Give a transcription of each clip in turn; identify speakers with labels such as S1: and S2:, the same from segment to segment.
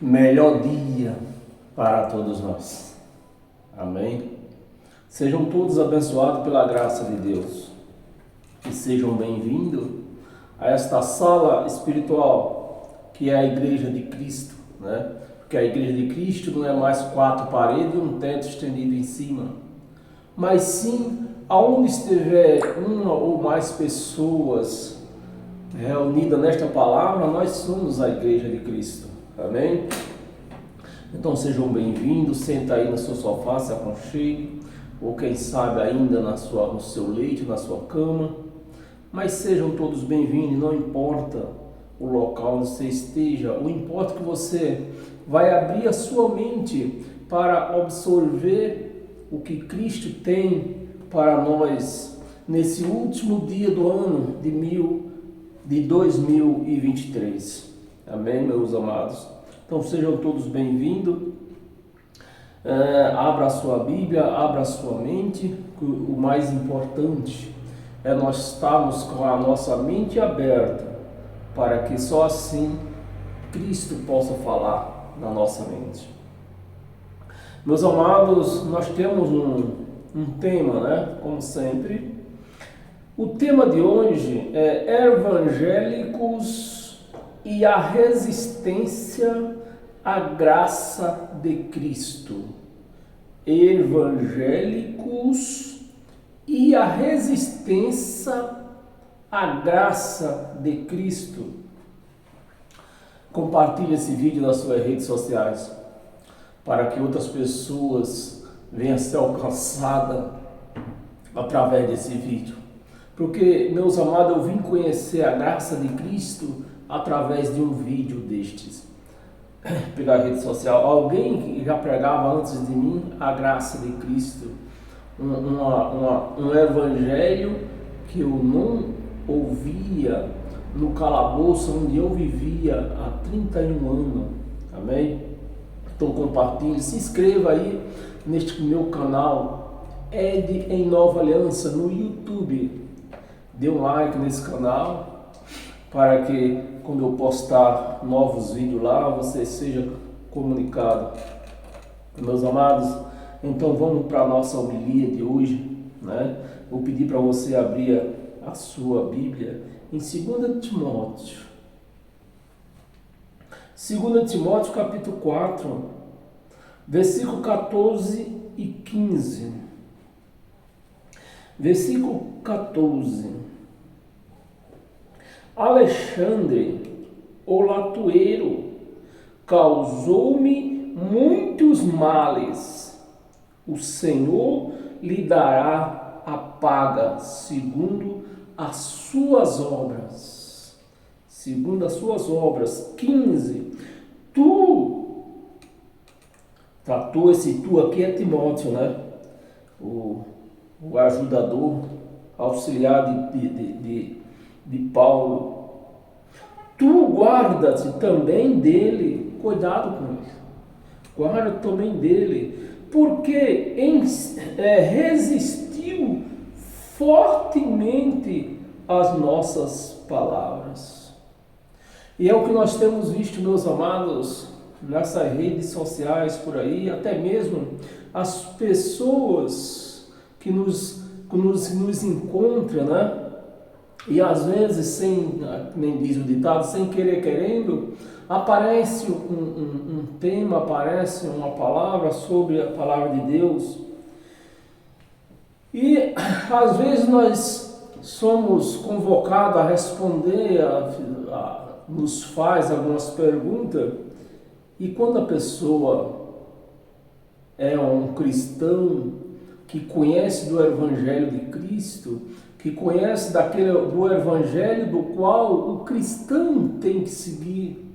S1: melhor dia para todos nós. Amém? Sejam todos abençoados pela graça de Deus e sejam bem-vindos a esta sala espiritual que é a Igreja de Cristo, né? Porque a Igreja de Cristo não é mais quatro paredes e um teto estendido em cima, mas sim aonde estiver uma ou mais pessoas reunidas nesta palavra, nós somos a Igreja de Cristo. Amém? Então sejam bem-vindos, senta aí no seu sofá, se aconchegue, ou quem sabe ainda no seu leito, na sua cama, mas sejam todos bem-vindos, não importa o local onde você esteja, o importa que você vai abrir a sua mente para absorver o que Cristo tem para nós nesse último dia do ano de 2023. Amém, meus amados? Então sejam todos bem-vindos. Abra a sua Bíblia, abra a sua mente. O mais importante é nós estarmos com a nossa mente aberta, para que só assim Cristo possa falar na nossa mente. Meus amados, nós temos um tema, né? Como sempre. O tema de hoje é evangélicos e a resistência à graça de Cristo. Evangélicos e a resistência à graça de Cristo. Compartilhe esse vídeo nas suas redes sociais para que outras pessoas venham a ser alcançadas através desse vídeo. Porque, meus amados, eu vim conhecer a graça de Cristo através de um vídeo destes. Pegar a rede social, alguém que já pregava antes de mim a graça de Cristo, um evangelho que eu não ouvia no calabouço onde eu vivia há 31 anos. Amém? Então compartilhe, se inscreva aí neste meu canal Ed em Nova Aliança no YouTube. Dê um like nesse canal para que quando eu postar novos vídeos lá, você seja comunicado. Meus amados, então vamos para a nossa homilia de hoje, né? Vou pedir para você abrir a sua Bíblia em 2 Timóteo. 2 Timóteo capítulo 4, versículo 14 e 15. Versículo 14. Alexandre, o latoeiro, causou-me muitos males. O Senhor lhe dará a paga segundo as suas obras. Segundo as suas obras. 15. Esse tu aqui é Timóteo, né? O ajudador, auxiliar de Paulo. Tu guarda-te também dele, cuidado com ele, guarda também dele, porque resistiu fortemente às nossas palavras. E é o que nós temos visto, meus amados, nessas redes sociais por aí, até mesmo as pessoas que nos encontram, né? E às vezes, sem, nem diz o ditado, sem querer querendo, aparece um tema, aparece uma palavra sobre a palavra de Deus. E às vezes nós somos convocados a responder, nos faz algumas perguntas, e quando a pessoa é um cristão que conhece do Evangelho de Cristo, que conhece do Evangelho do qual o cristão tem que seguir.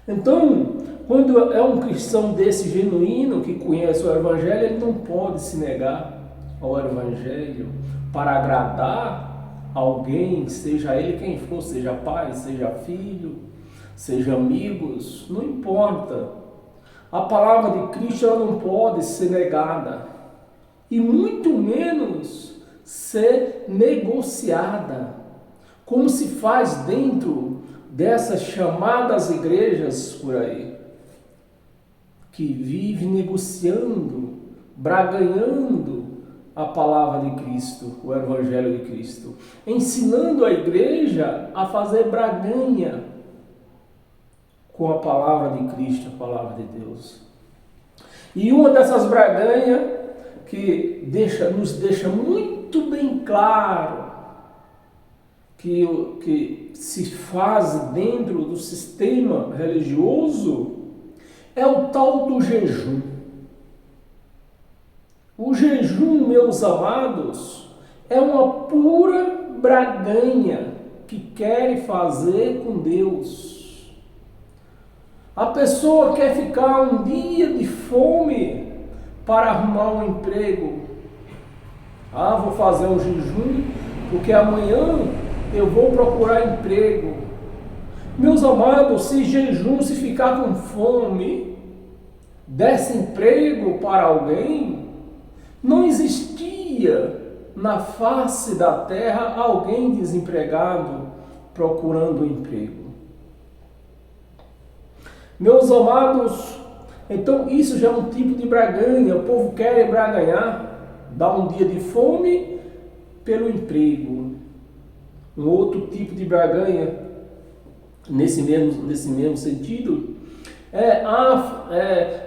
S1: Então, quando é um cristão desse genuíno, que conhece o Evangelho, ele não pode se negar ao Evangelho para agradar alguém, seja ele quem for, seja pai, seja filho, seja amigos, não importa. A palavra de Cristo ela não pode ser negada, e muito menos ser negociada, como se faz dentro dessas chamadas igrejas por aí. que vive negociando, braganhando a palavra de Cristo, o Evangelho de Cristo, ensinando a igreja a fazer braganha com a palavra de Cristo, a palavra de Deus. E uma dessas braganhas que nos deixa muito bem claro que se faz dentro do sistema religioso é o tal do jejum. O jejum, meus amados, é uma pura braganha que quer fazer com Deus. A pessoa quer ficar um dia de fome para arrumar um emprego. Vou fazer um jejum porque amanhã eu vou procurar emprego. Meus amados, se jejum, se ficar com fome, desse emprego para alguém, não existia na face da terra alguém desempregado procurando emprego. Meus amados, então isso já é um tipo de braganha. O povo quer braganhar, dar um dia de fome pelo emprego. Um outro tipo de braganha, nesse mesmo sentido,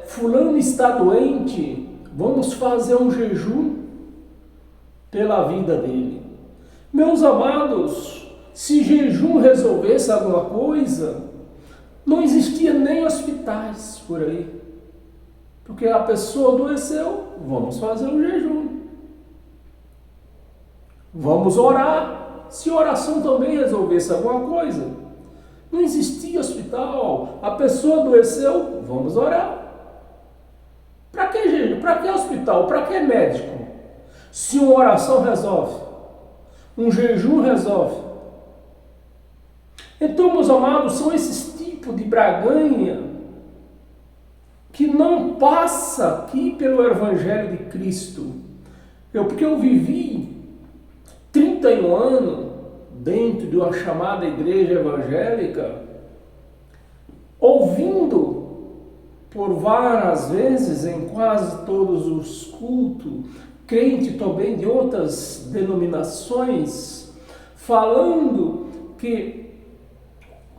S1: fulano está doente, vamos fazer um jejum pela vida dele. Meus amados, se jejum resolvesse alguma coisa, não existia nem hospitais por aí. Porque a pessoa adoeceu, vamos fazer um jejum. Vamos orar. Se oração também resolvesse alguma coisa, não existia hospital. A pessoa adoeceu, vamos orar. Para que jejum? Para que hospital? Para que médico? Se uma oração resolve, um jejum resolve. Então, meus amados, são esses tipos de braganha que não passa aqui pelo Evangelho de Cristo. Porque eu vivi 31 anos dentro de uma chamada igreja evangélica, ouvindo por várias vezes em quase todos os cultos, crente também de outras denominações, falando que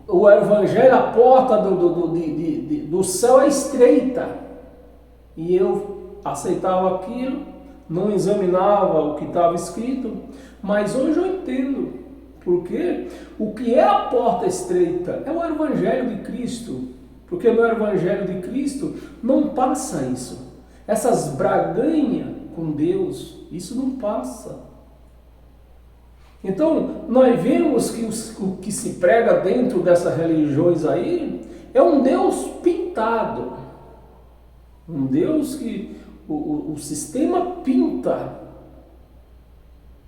S1: o evangelho, a porta do céu é estreita. E eu aceitava aquilo, não examinava o que estava escrito, mas hoje eu entendo, porque o que é a porta estreita é o Evangelho de Cristo, porque no Evangelho de Cristo não passa isso. Essas braganhas com Deus, isso não passa. Então, nós vemos que o que se prega dentro dessas religiões aí é um Deus pintado, um Deus que o sistema pinta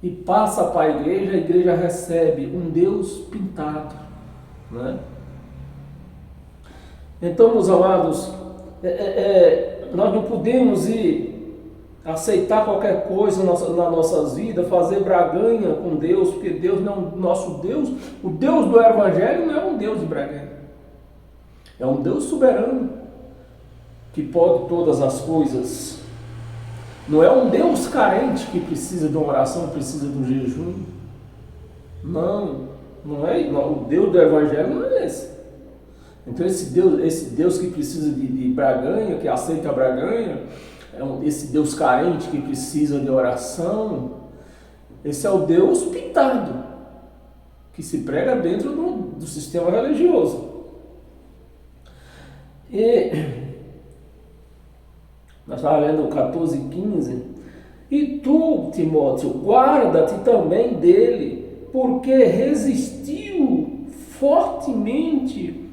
S1: e passa para a igreja recebe um Deus pintado, né? Então, meus amados, nós não podemos aceitar qualquer coisa nas nossas vidas, fazer braganha com Deus, porque Deus não é o nosso Deus. O Deus do Evangelho não é um Deus de braganha, é um Deus soberano, que pode todas as coisas. Não é um Deus carente que precisa de uma oração, precisa de um jejum. Não é. O Deus do Evangelho não é esse. Então esse Deus que precisa de braganha, que aceita a braganha, esse Deus carente que precisa de oração, esse é o Deus pintado, que se prega dentro do sistema religioso. E nós estávamos lendo o 14:15. E tu, Timóteo, guarda-te também dele, porque resistiu fortemente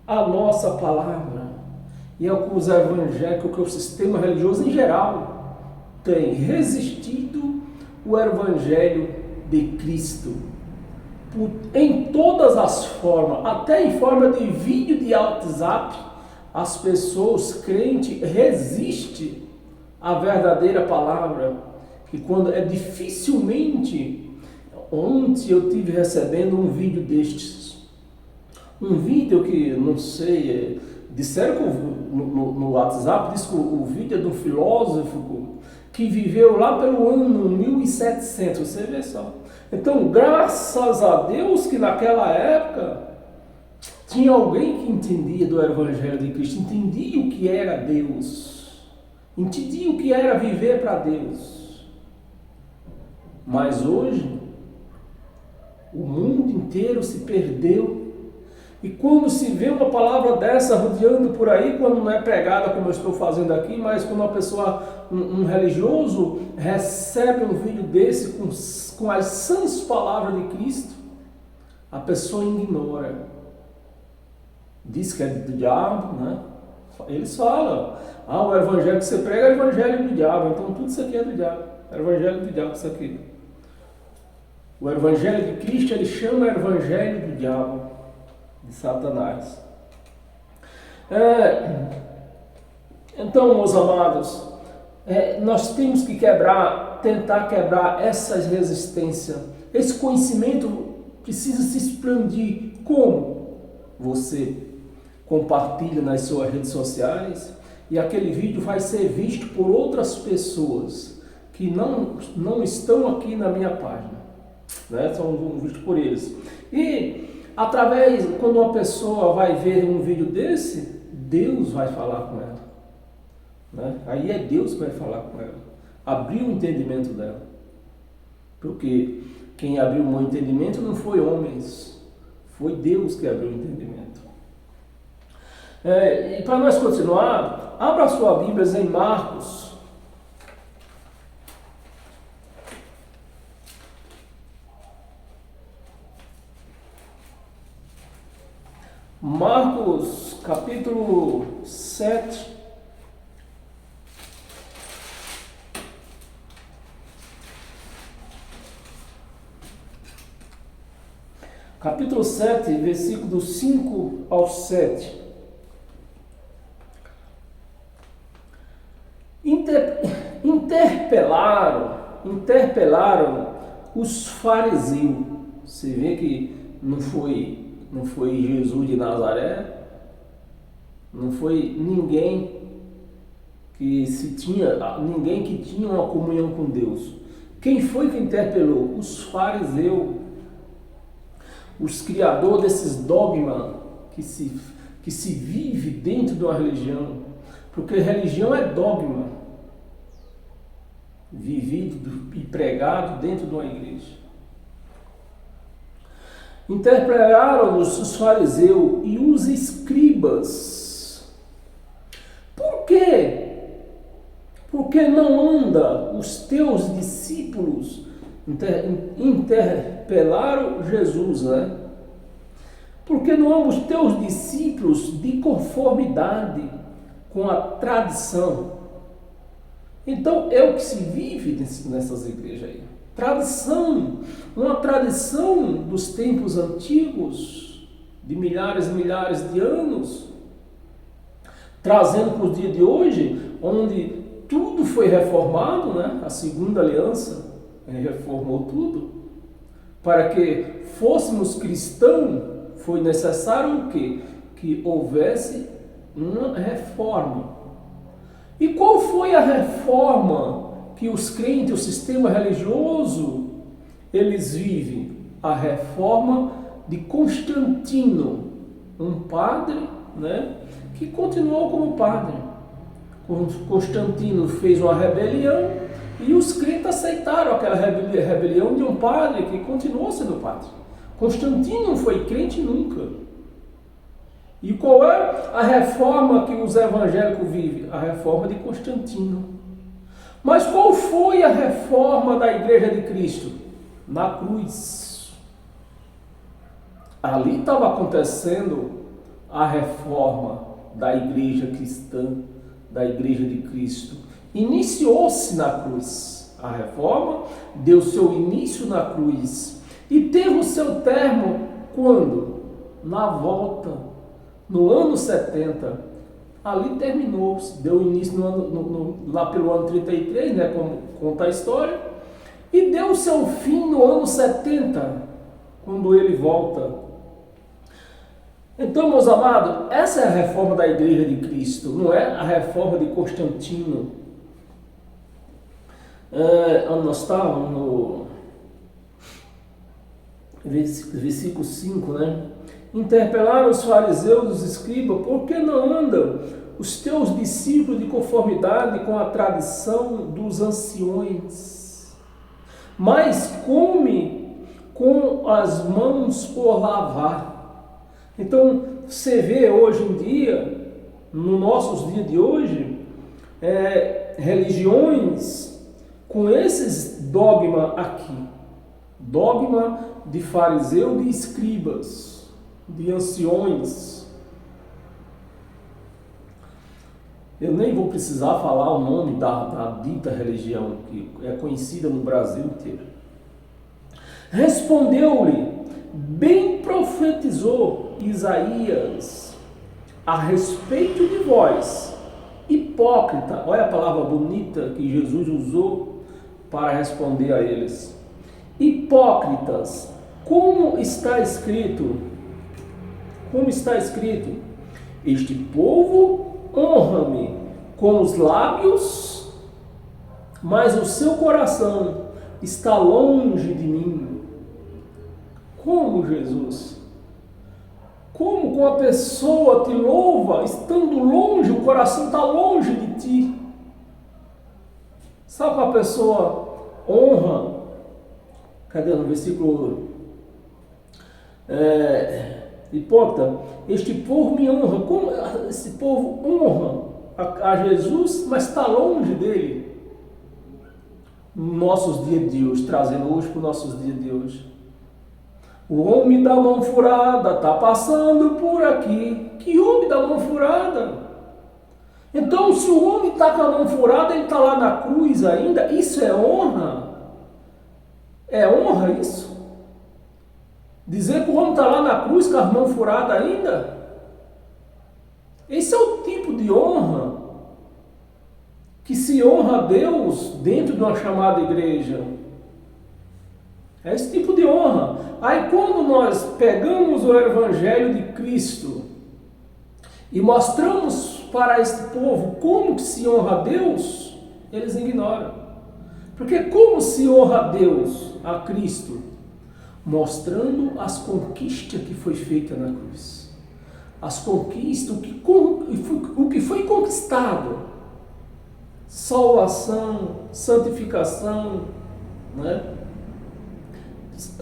S1: a nossa palavra. E é o que os evangélicos, que o sistema religioso em geral tem resistido o Evangelho de Cristo. Em todas as formas, até em forma de vídeo de WhatsApp, as pessoas crentes resistem à verdadeira palavra, que quando é dificilmente. Ontem eu tive recebendo um vídeo destes, um vídeo que não sei, disseram que no WhatsApp, diz que o vídeo é de um filósofo que viveu lá pelo ano 1700, você vê só. Então, graças a Deus que naquela época tinha alguém que entendia do Evangelho de Cristo, entendia o que era Deus, entendia o que era viver para Deus. Mas hoje, o mundo inteiro se perdeu. E quando se vê uma palavra dessa rodeando por aí, quando não é pregada como eu estou fazendo aqui, mas quando uma pessoa, um religioso, recebe um vídeo desse com as sãs palavras de Cristo, a pessoa ignora. Diz que é do diabo, né? Eles falam, o evangelho que você prega é o evangelho do diabo, então tudo isso aqui é do diabo. É o evangelho do diabo isso aqui. O evangelho de Cristo ele chama evangelho do diabo, de Satanás. Então, meus amados, nós temos que tentar quebrar essas resistências. Esse conhecimento precisa se expandir. Como? Você compartilha nas suas redes sociais e aquele vídeo vai ser visto por outras pessoas que não estão aqui na minha página, né? São vistos por eles. E através, quando uma pessoa vai ver um vídeo desse, Deus vai falar com ela, né? Aí é Deus que vai falar com ela, abrir o entendimento dela, porque quem abriu o meu entendimento não foi homens, foi Deus que abriu o entendimento. E para nós continuar, abra a sua Bíblia em Marcos. Marcos, capítulo 7. Capítulo 7, versículos 5 ao 7. Interpelaram os fariseus. Você vê que não foi Jesus de Nazaré, não foi ninguém que tinha uma comunhão com Deus. Quem foi que interpelou? Os fariseus, os criadores desses dogmas que se vive dentro de uma religião, porque religião é dogma vivido e pregado dentro de uma igreja. Interpelaram os fariseus e os escribas. Por quê? Porque não anda os teus discípulos? Interpelaram Jesus, né? Porque não andam os teus discípulos de conformidade com a tradição? Então é o que se vive nessas igrejas aí. Tradição, uma tradição dos tempos antigos, de milhares e milhares de anos, trazendo para os dias de hoje, onde tudo foi reformado, né? A segunda aliança reformou tudo. Para que fôssemos cristãos, foi necessário o quê? Que houvesse uma reforma. E qual foi a reforma que os crentes, o sistema religioso, eles vivem? A reforma de Constantino, um padre, né, que continuou como padre. Constantino fez uma rebelião e os crentes aceitaram aquela rebelião de um padre que continuou sendo padre. Constantino não foi crente nunca. E qual é a reforma que os evangélicos vivem? A reforma de Constantino. Mas qual foi a reforma da Igreja de Cristo? Na cruz. Ali estava acontecendo a reforma da Igreja cristã, da Igreja de Cristo. Iniciou-se na cruz. A reforma deu seu início na cruz. E teve o seu termo quando? Na volta. No ano 70, ali terminou, deu início lá pelo ano 33, né, como conta a história, e deu seu fim no ano 70, quando ele volta. Então, meus amados, essa é a reforma da Igreja de Cristo, não é a reforma de Constantino. Nós estávamos no versículo 5, né? Interpelaram os fariseus e os escribas, por que não andam os teus discípulos de conformidade com a tradição dos anciões, mas come com as mãos por lavar? Então, você vê hoje em dia, nos nossos dias de hoje, religiões com esses dogmas aqui, dogma de fariseu, de escribas, de anciões. Eu nem vou precisar falar o nome da dita religião, que é conhecida no Brasil inteiro. Respondeu-lhe, bem profetizou Isaías a respeito de vós, hipócrita. Olha a palavra bonita que Jesus usou para responder a eles. Hipócritas, como está escrito, este povo honra-me com os lábios, mas o seu coração está longe de mim. Como, Jesus? Como com a pessoa te louva, estando longe, o coração está longe de ti? Sabe como a pessoa honra? Cadê no versículo? Hipócrita, este povo me honra. Como esse povo honra a Jesus, mas está longe dele? Nossos dias de hoje, trazendo hoje para os nossos dias de hoje. O homem da mão furada está passando por aqui. Que homem da mão furada? Então, se o homem está com a mão furada, ele está lá na cruz ainda. Isso é honra? É honra isso? Dizer que o homem está lá na cruz com a mão furada ainda? Esse é o tipo de honra que se honra a Deus dentro de uma chamada igreja. É esse tipo de honra. Aí quando nós pegamos o Evangelho de Cristo e mostramos para este povo como que se honra a Deus, eles ignoram. Porque como se honra a Deus, a Cristo? Mostrando as conquistas que foi feita na cruz. As conquistas, o que foi conquistado. Salvação, santificação, né?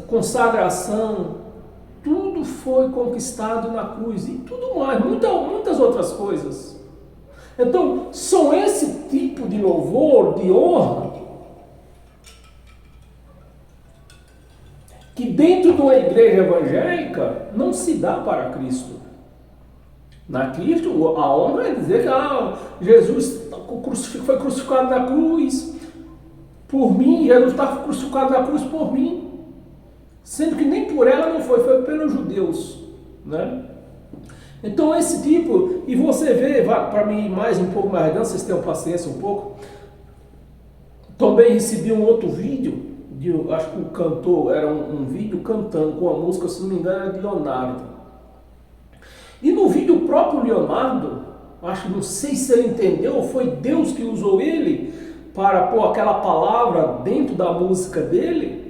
S1: Consagração, tudo foi conquistado na cruz e tudo mais, muitas outras coisas. Então, são esse tipo de louvor, de honra, que dentro de uma igreja evangélica não se dá para Cristo. Na Cristo, a honra é dizer que Jesus foi crucificado na cruz por mim, Jesus está crucificado na cruz por mim. Sendo que nem por ela não foi pelos judeus, né? Então esse tipo, e você vê, para mim mais um pouco mais dando, vocês tenham paciência um pouco. Também recebi um outro vídeo, acho que o cantor, era um vídeo cantando com a música, se não me engano, era de Leonardo. E no vídeo o próprio Leonardo, não sei se ele entendeu, foi Deus que usou ele para pôr aquela palavra dentro da música dele.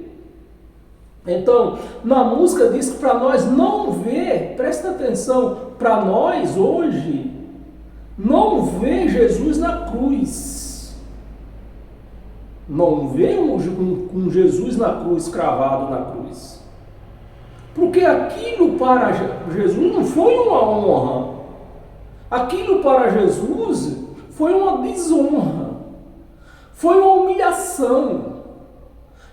S1: Então, na música diz que para nós não ver, presta atenção, para nós hoje, não ver Jesus na cruz. Não ver um Jesus na cruz, cravado na cruz. Porque aquilo para Jesus não foi uma honra. Aquilo para Jesus foi uma desonra. Foi uma humilhação.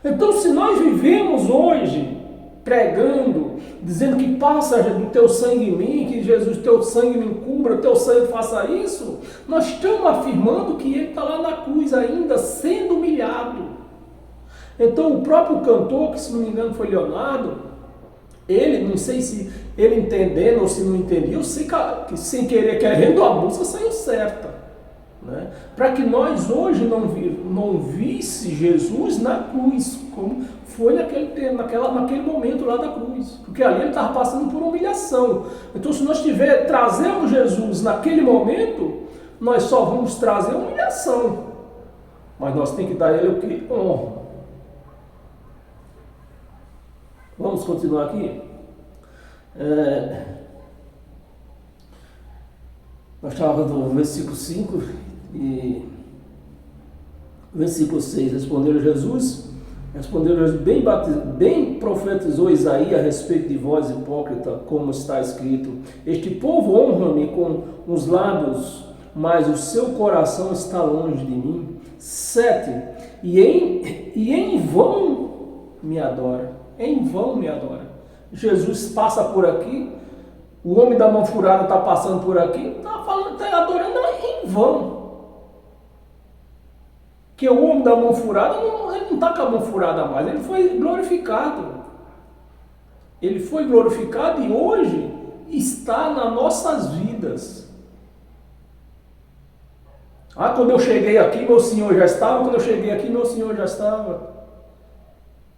S1: Então, se nós vivemos hoje pregando, dizendo que passa do teu sangue em mim, que Jesus, teu sangue me cubra, teu sangue faça isso, nós estamos afirmando que ele está lá na cruz ainda, sendo humilhado. Então, o próprio cantor, que se não me engano foi Leonardo, ele, não sei se ele entendendo ou se não entendia, eu sei que sem querer, querendo, a música saiu certa. Né? Para que nós hoje não visse Jesus na cruz como foi naquele momento lá da cruz. Porque ali ele estava passando por humilhação. Então, se nós trazemos Jesus naquele momento, nós só vamos trazer humilhação. Mas nós temos que dar a ele o que? Honra. Vamos continuar aqui? Nós estávamos no versículo 5 e versículo 6. Respondeu Jesus, bem profetizou Isaías a respeito de vós, hipócrita, como está escrito: este povo honra-me com os lábios, mas o seu coração está longe de mim. 7. E em vão me adora. Em vão me adora. Jesus passa por aqui, o homem da mão furada está passando por aqui, está adorando em vão. Que o homem da mão furada, ele não está com a mão furada mais, ele foi glorificado. Ele foi glorificado e hoje está nas nossas vidas. Quando eu cheguei aqui, meu Senhor já estava. Quando eu cheguei aqui, meu Senhor já estava.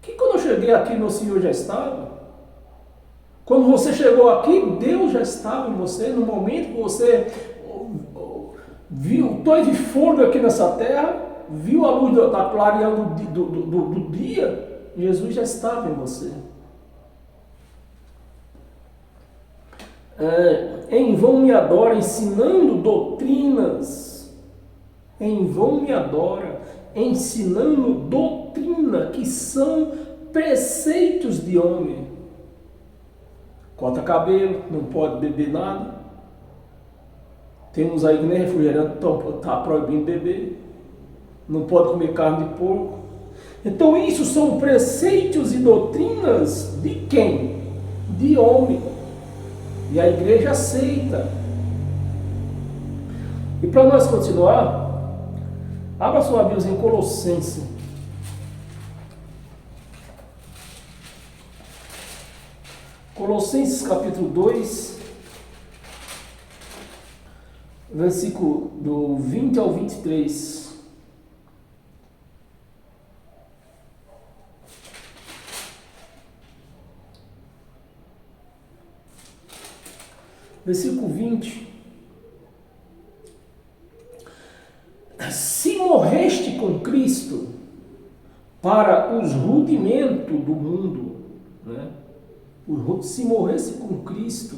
S1: Que quando eu cheguei aqui, meu Senhor já estava? Quando você chegou aqui, Deus já estava em você. No momento que você viu, teve fôlego aqui nessa terra, viu a luz da clareando do dia, Jesus já estava em você. Em vão me adora, ensinando doutrinas. Em vão me adora, ensinando doutrina, que são preceitos de homem. Corta cabelo, não pode beber nada. Temos aí que nem refrigerante, está proibindo beber. Não pode comer carne de porco. Então isso são preceitos e doutrinas de quem? De homem. E a igreja aceita. E para nós continuar, abra sua Bíblia em Colossenses. Colossenses capítulo 2, versículo do 20 ao 23. Versículo 20. Se morreste com Cristo para os rudimentos do mundo, né? Se morresse com Cristo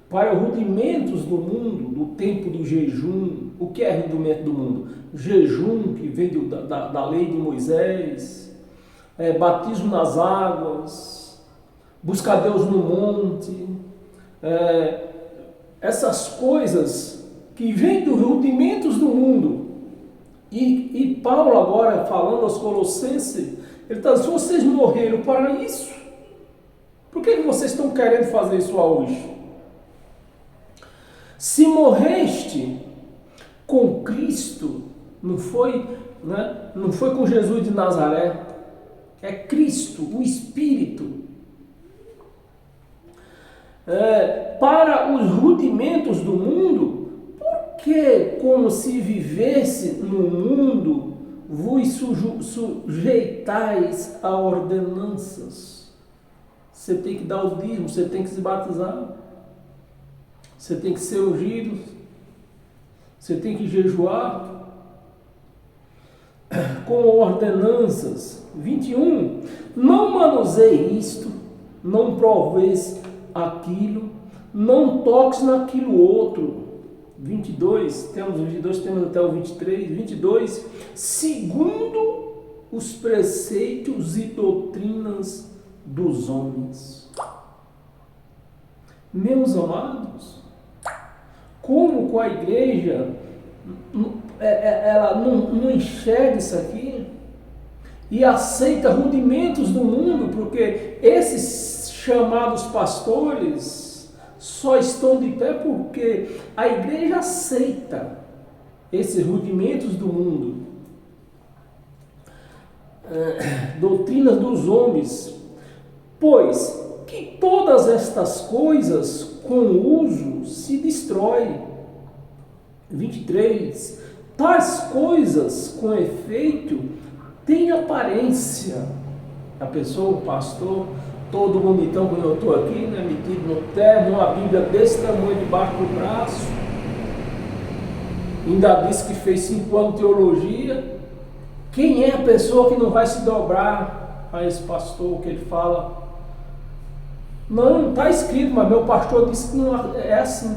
S1: para os rudimentos do mundo, do tempo do jejum. O que é rudimento do mundo? Jejum, que veio da lei de Moisés, batismo nas águas, buscar Deus no monte, essas coisas que vêm dos rudimentos do mundo. E Paulo agora, falando aos Colossenses, ele está dizendo: vocês morreram para isso. Por que vocês estão querendo fazer isso hoje? Se morreste com Cristo, não foi com Jesus de Nazaré, é Cristo, o Espírito. Para os rudimentos do mundo, porque como se vivesse no mundo, vos sujeitais a ordenanças. Você tem que dar o dízimo, você tem que se batizar, você tem que ser ungido, você tem que jejuar, com ordenanças. 21. Não manuseie isto, não proveis aquilo, não toques naquilo outro. 22, temos até o 23. 22. Segundo os preceitos e doutrinas dos homens. Meus amados, como com a igreja ela não enxerga isso aqui e aceita rudimentos do mundo, porque esses chamados pastores só estão de pé porque a igreja aceita esses rudimentos do mundo, doutrinas dos homens. Pois que todas estas coisas com uso se destrói. 23. Tais coisas com efeito têm aparência, A pessoa, o pastor, todo bonitão como eu estou aqui, né, metido no terno, uma Bíblia desse tamanho debaixo do braço. Ainda disse que fez 5 anos de teologia. Quem é a pessoa que não vai se dobrar a esse pastor que ele fala? Não está escrito, mas meu pastor disse que não é assim.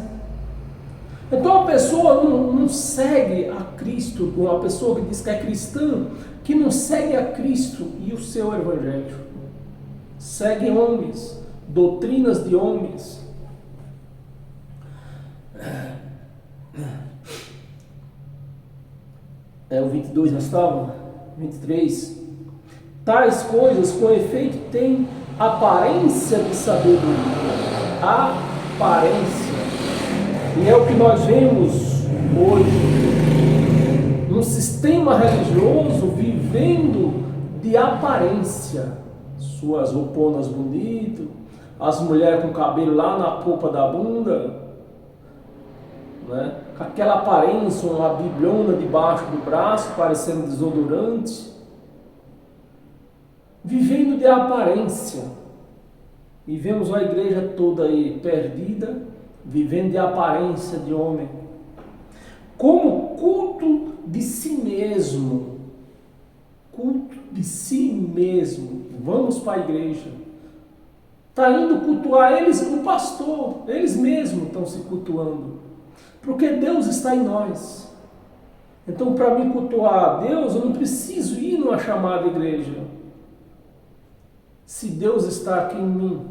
S1: Então a pessoa não segue a Cristo, uma pessoa que diz que é cristã, que não segue a Cristo e o seu evangelho. Segue homens, doutrinas de homens. O 22 nós estávamos? 23. Tais coisas, com efeito, têm aparência de sabedoria. Aparência. E é o que nós vemos hoje. Um sistema religioso vivendo de aparência. Suas rouponas bonitas, as mulheres com cabelo lá na polpa da bunda, né? Com aquela aparência, uma bibliona debaixo do braço, parecendo desodorante. Vivendo de aparência. E vemos a igreja toda aí perdida, vivendo de aparência de homem. Como culto de si mesmo. Culto de si mesmo. Vamos para a igreja. Está indo cultuar eles, o pastor, eles mesmos estão se cultuando. Porque Deus está em nós. Então, para me cultuar a Deus, eu não preciso ir numa chamada igreja. Se Deus está aqui em mim,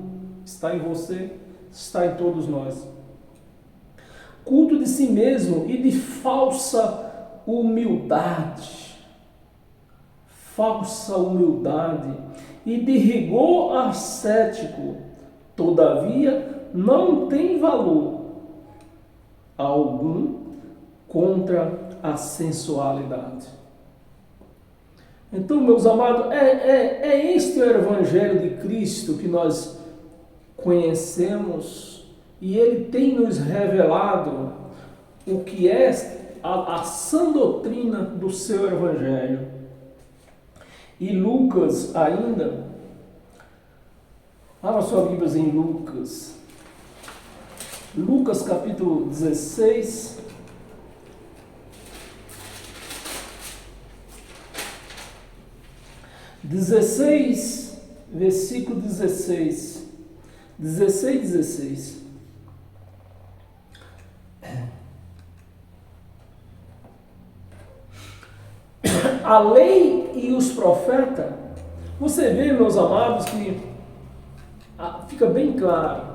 S1: está em você, está em todos nós. Culto de si mesmo e de falsa humildade. Falsa humildade e de rigor ascético. Todavia, não tem valor algum contra a sensualidade. Então, meus amados, é este o Evangelho de Cristo que nós conhecemos e Ele tem nos revelado o que é a sã doutrina do seu Evangelho. E Lucas ainda, abra sua Bíblia em Lucas. Lucas capítulo 16. Versículo 16. 16. A lei e os profetas, você vê, meus amados, que fica bem claro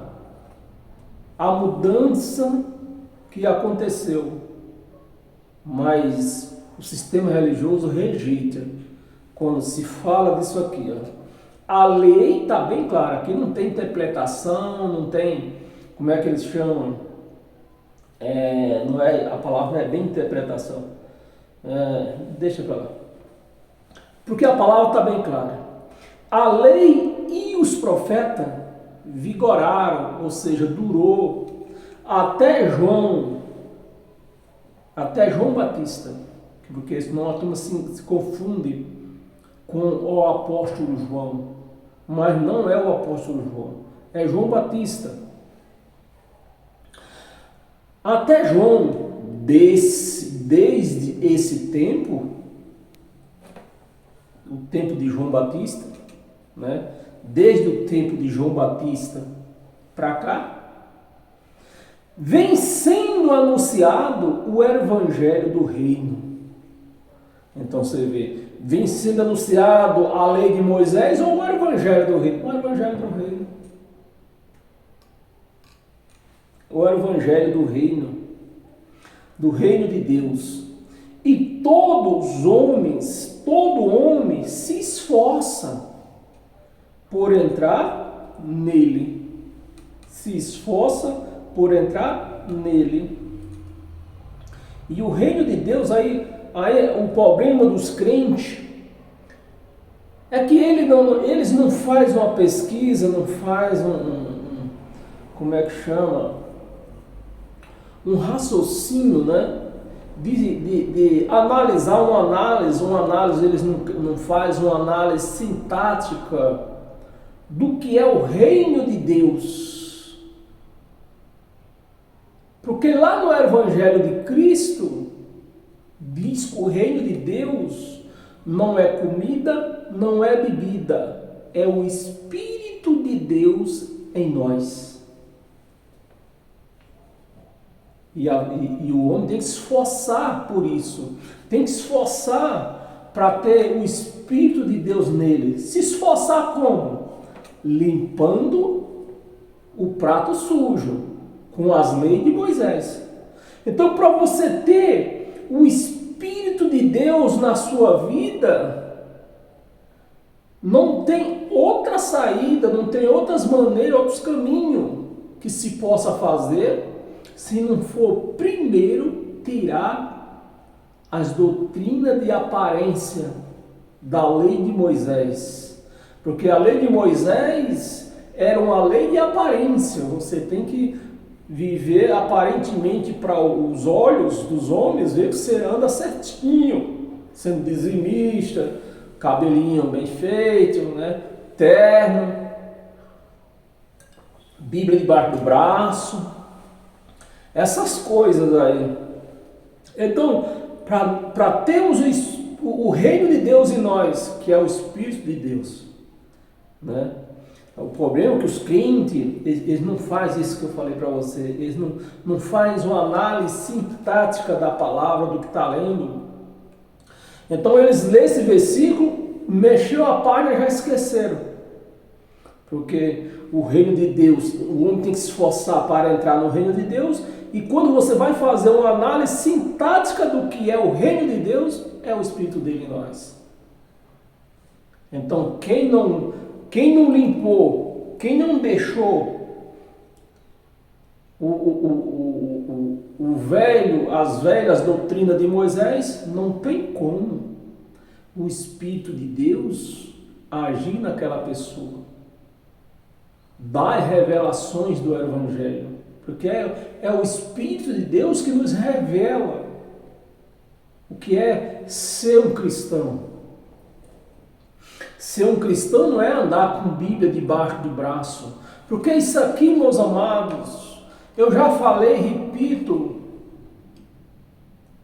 S1: a mudança que aconteceu, mas o sistema religioso rejeita quando se fala disso aqui. A lei está bem clara, aqui não tem interpretação, não tem, como é que eles chamam? A palavra não é bem interpretação. Deixa para lá. Porque a palavra está bem clara. A lei e os profetas vigoraram, ou seja, durou até João Batista, porque senão a turma se confunde com o apóstolo João, mas não é o apóstolo João, é João Batista. Até João, desde esse tempo, o tempo de João Batista, né? Desde o tempo de João Batista para cá, vem sendo anunciado o Evangelho do Reino. Então você vê, vem sendo anunciado a lei de Moisés ou o Evangelho do Reino? O Evangelho do Reino. O Evangelho do Reino de Deus. E todo homem se esforça por entrar nele. Se esforça por entrar nele. E o reino de Deus, aí o problema dos crentes é que eles não fazem uma pesquisa, não fazem como é que chama? Um raciocínio, né? de analisar uma análise, eles não fazem uma análise sintática do que é o reino de Deus. Porque lá no Evangelho de Cristo, diz que o reino de Deus não é comida, não é bebida, é o Espírito de Deus em nós. E o homem tem que se esforçar por isso. Tem que se esforçar para ter o Espírito de Deus nele. Se esforçar como? Limpando o prato sujo, com as leis de Moisés. Então, para você ter o Espírito de Deus na sua vida, não tem outra saída, não tem outras maneiras, outros caminhos que se possa fazer, se não for primeiro tirar as doutrinas de aparência da lei de Moisés. Porque a lei de Moisés era uma lei de aparência. Você tem que viver aparentemente para os olhos dos homens, ver que você anda certinho, sendo dizimista, cabelinho bem feito, né? Terno, Bíblia debaixo do braço. Essas coisas aí. Então, para termos o reino de Deus em nós, que é o Espírito de Deus, né? O problema é que os crentes, eles não fazem isso que eu falei para você, eles não fazem uma análise sintática da palavra, do que está lendo. Então, eles lêem esse versículo, mexeu a página e já esqueceram. Porque o reino de Deus, o homem tem que se esforçar para entrar no reino de Deus. E quando você vai fazer uma análise sintática do que é o reino de Deus, é o Espírito dele em nós. Então, quem não limpou, quem não deixou as velhas doutrinas de Moisés, não tem como o Espírito de Deus agir naquela pessoa. Dar revelações do Evangelho. Porque é o Espírito de Deus que nos revela o que é ser um cristão. Ser um cristão não é andar com Bíblia debaixo do braço. Porque isso aqui, meus amados, eu já falei, repito,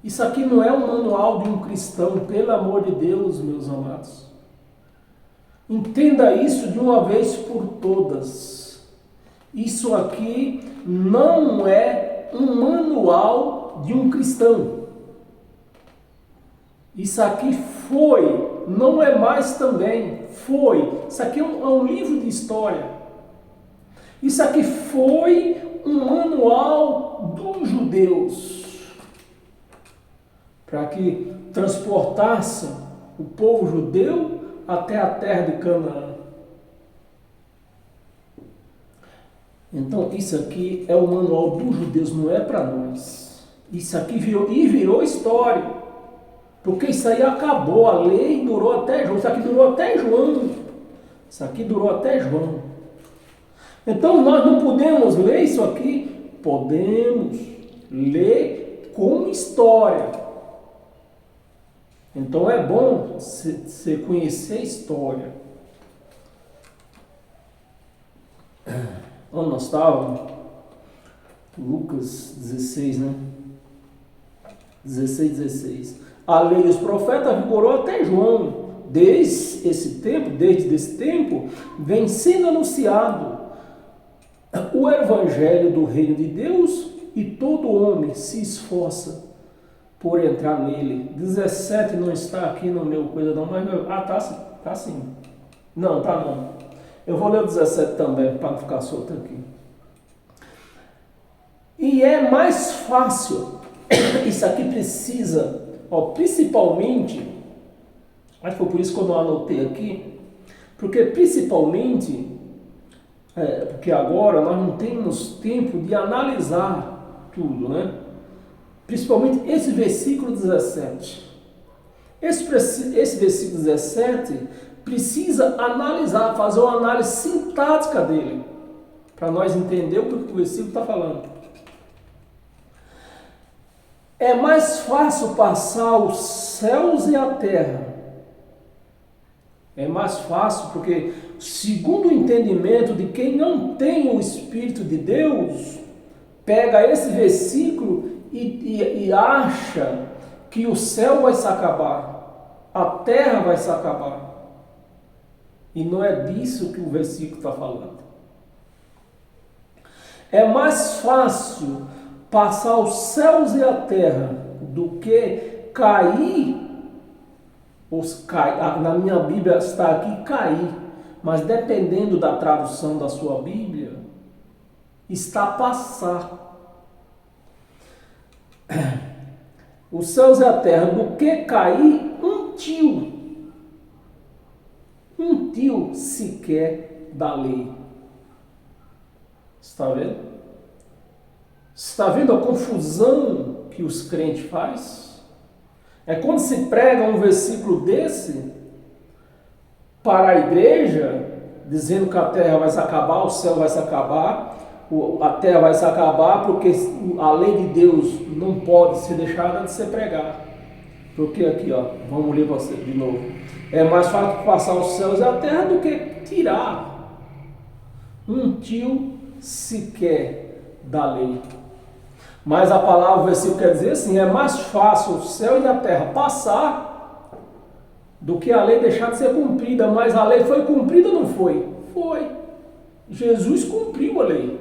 S1: isso aqui não é um manual de um cristão, pelo amor de Deus, meus amados. Entenda isso de uma vez por todas. Isso aqui não é um manual de um cristão. Isso aqui foi, não é mais também, foi. Isso aqui é um livro de história. Isso aqui foi um manual dos judeus, para que transportassem o povo judeu até a terra de Canaã. Então, isso aqui é o manual dos judeus, não é para nós. Isso aqui virou história. Porque isso aí acabou, a lei durou até João. Isso aqui durou até João. Isso aqui durou até João. Então, nós não podemos ler isso aqui. Podemos ler como história. Então, é bom você conhecer a história. Onde nós estávamos? Lucas 16, né? 16. A lei dos profetas vigorou até João. Desde esse tempo, vem sendo anunciado o evangelho do reino de Deus e todo homem se esforça por entrar nele. 17 não está aqui no meu coisa não, mas... tá sim. Não, tá não. Eu vou ler o 17 também, para não ficar solto aqui. E é mais fácil, isso aqui precisa, principalmente, acho que foi por isso que eu não anotei aqui, porque principalmente, porque agora nós não temos tempo de analisar tudo, né? Principalmente esse versículo 17. Esse versículo 17... precisa analisar, fazer uma análise sintática dele, para nós entender o que o versículo está falando. É mais fácil passar os céus e a terra. É mais fácil porque, segundo o entendimento de quem não tem o Espírito de Deus, pega esse versículo e acha que o céu vai se acabar, a terra vai se acabar. E não é disso que o versículo está falando. É mais fácil passar os céus e a terra do que cair. Na minha Bíblia está aqui cair, mas dependendo da tradução da sua Bíblia, está passar. Os céus e a terra, do que cair um tio sequer da lei. Está vendo? Está vendo a confusão que os crentes fazem? É quando se prega um versículo desse para a igreja, dizendo que a terra vai se acabar, o céu vai se acabar, a terra vai se acabar, porque a lei de Deus não pode ser deixada de ser pregada. Porque aqui, ó, vamos ler você de novo. É mais fácil passar os céus e a terra do que tirar um tio sequer da lei. Mas a palavra, o versículo quer dizer assim, é mais fácil o céu e a terra passar do que a lei deixar de ser cumprida. Mas a lei foi cumprida ou não foi? Foi. Jesus cumpriu a lei.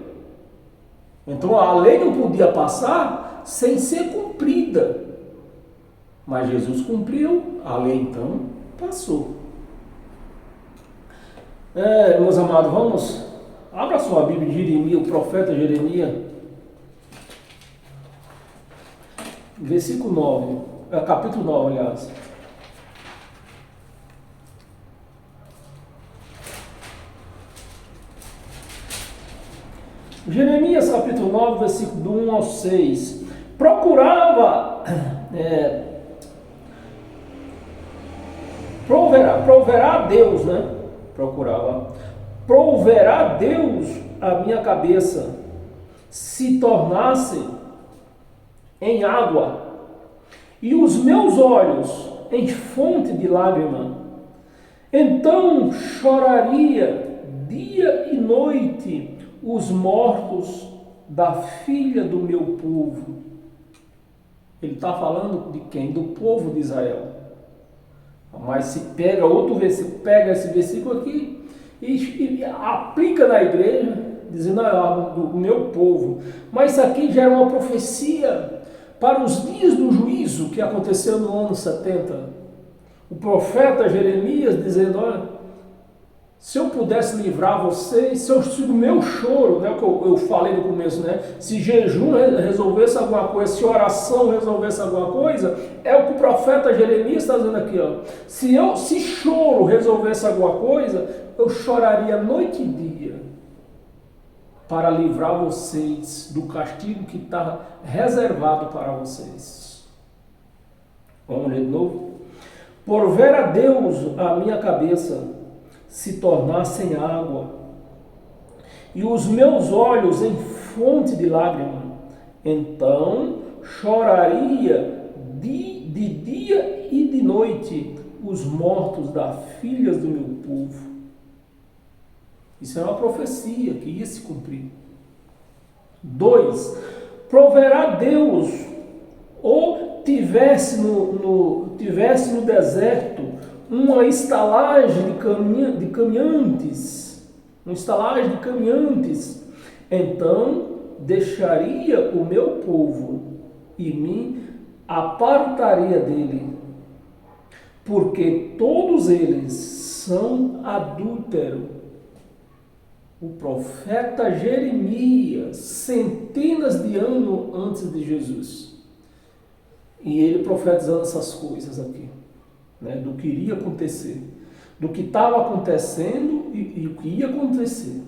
S1: Então a lei não podia passar sem ser cumprida. Mas Jesus cumpriu, a lei então passou. Meus amados, vamos, abra sua Bíblia de Jeremias, o profeta Jeremias. Versículo 9, capítulo 9, aliás. Jeremias, capítulo 9, versículo do 1 ao 6. Proverá Deus, né? Proverá Deus a minha cabeça, se tornasse em água, e os meus olhos em fonte de lágrima. Então choraria dia e noite os mortos da filha do meu povo. Ele está falando de quem? Do povo de Israel. Mas se pega outro versículo, pega esse versículo aqui e aplica na igreja, dizendo do meu povo. Mas isso aqui já é uma profecia para os dias do juízo que aconteceu no ano 70. O profeta Jeremias dizendo, olha, se eu pudesse livrar vocês, se o meu choro, né, que eu falei no começo, né, se jejum resolvesse alguma coisa, se oração resolvesse alguma coisa, é o que o profeta Jeremias está dizendo aqui, ó. Se choro resolvesse alguma coisa, eu choraria noite e dia para livrar vocês do castigo que está reservado para vocês. Vamos ler de novo? Por ver a Deus a minha cabeça se tornasse em água, e os meus olhos em fonte de lágrima, então choraria de dia e de noite os mortos das filhas do meu povo. Isso é uma profecia que ia se cumprir. 2. Proverá Deus, ou tivesse no deserto uma estalagem de caminhantes, então deixaria o meu povo e me apartaria dele, porque todos eles são adúlteros. O profeta Jeremias, centenas de anos antes de Jesus, e ele profetizando essas coisas aqui, né, do que iria acontecer, do que estava acontecendo e o que ia acontecer.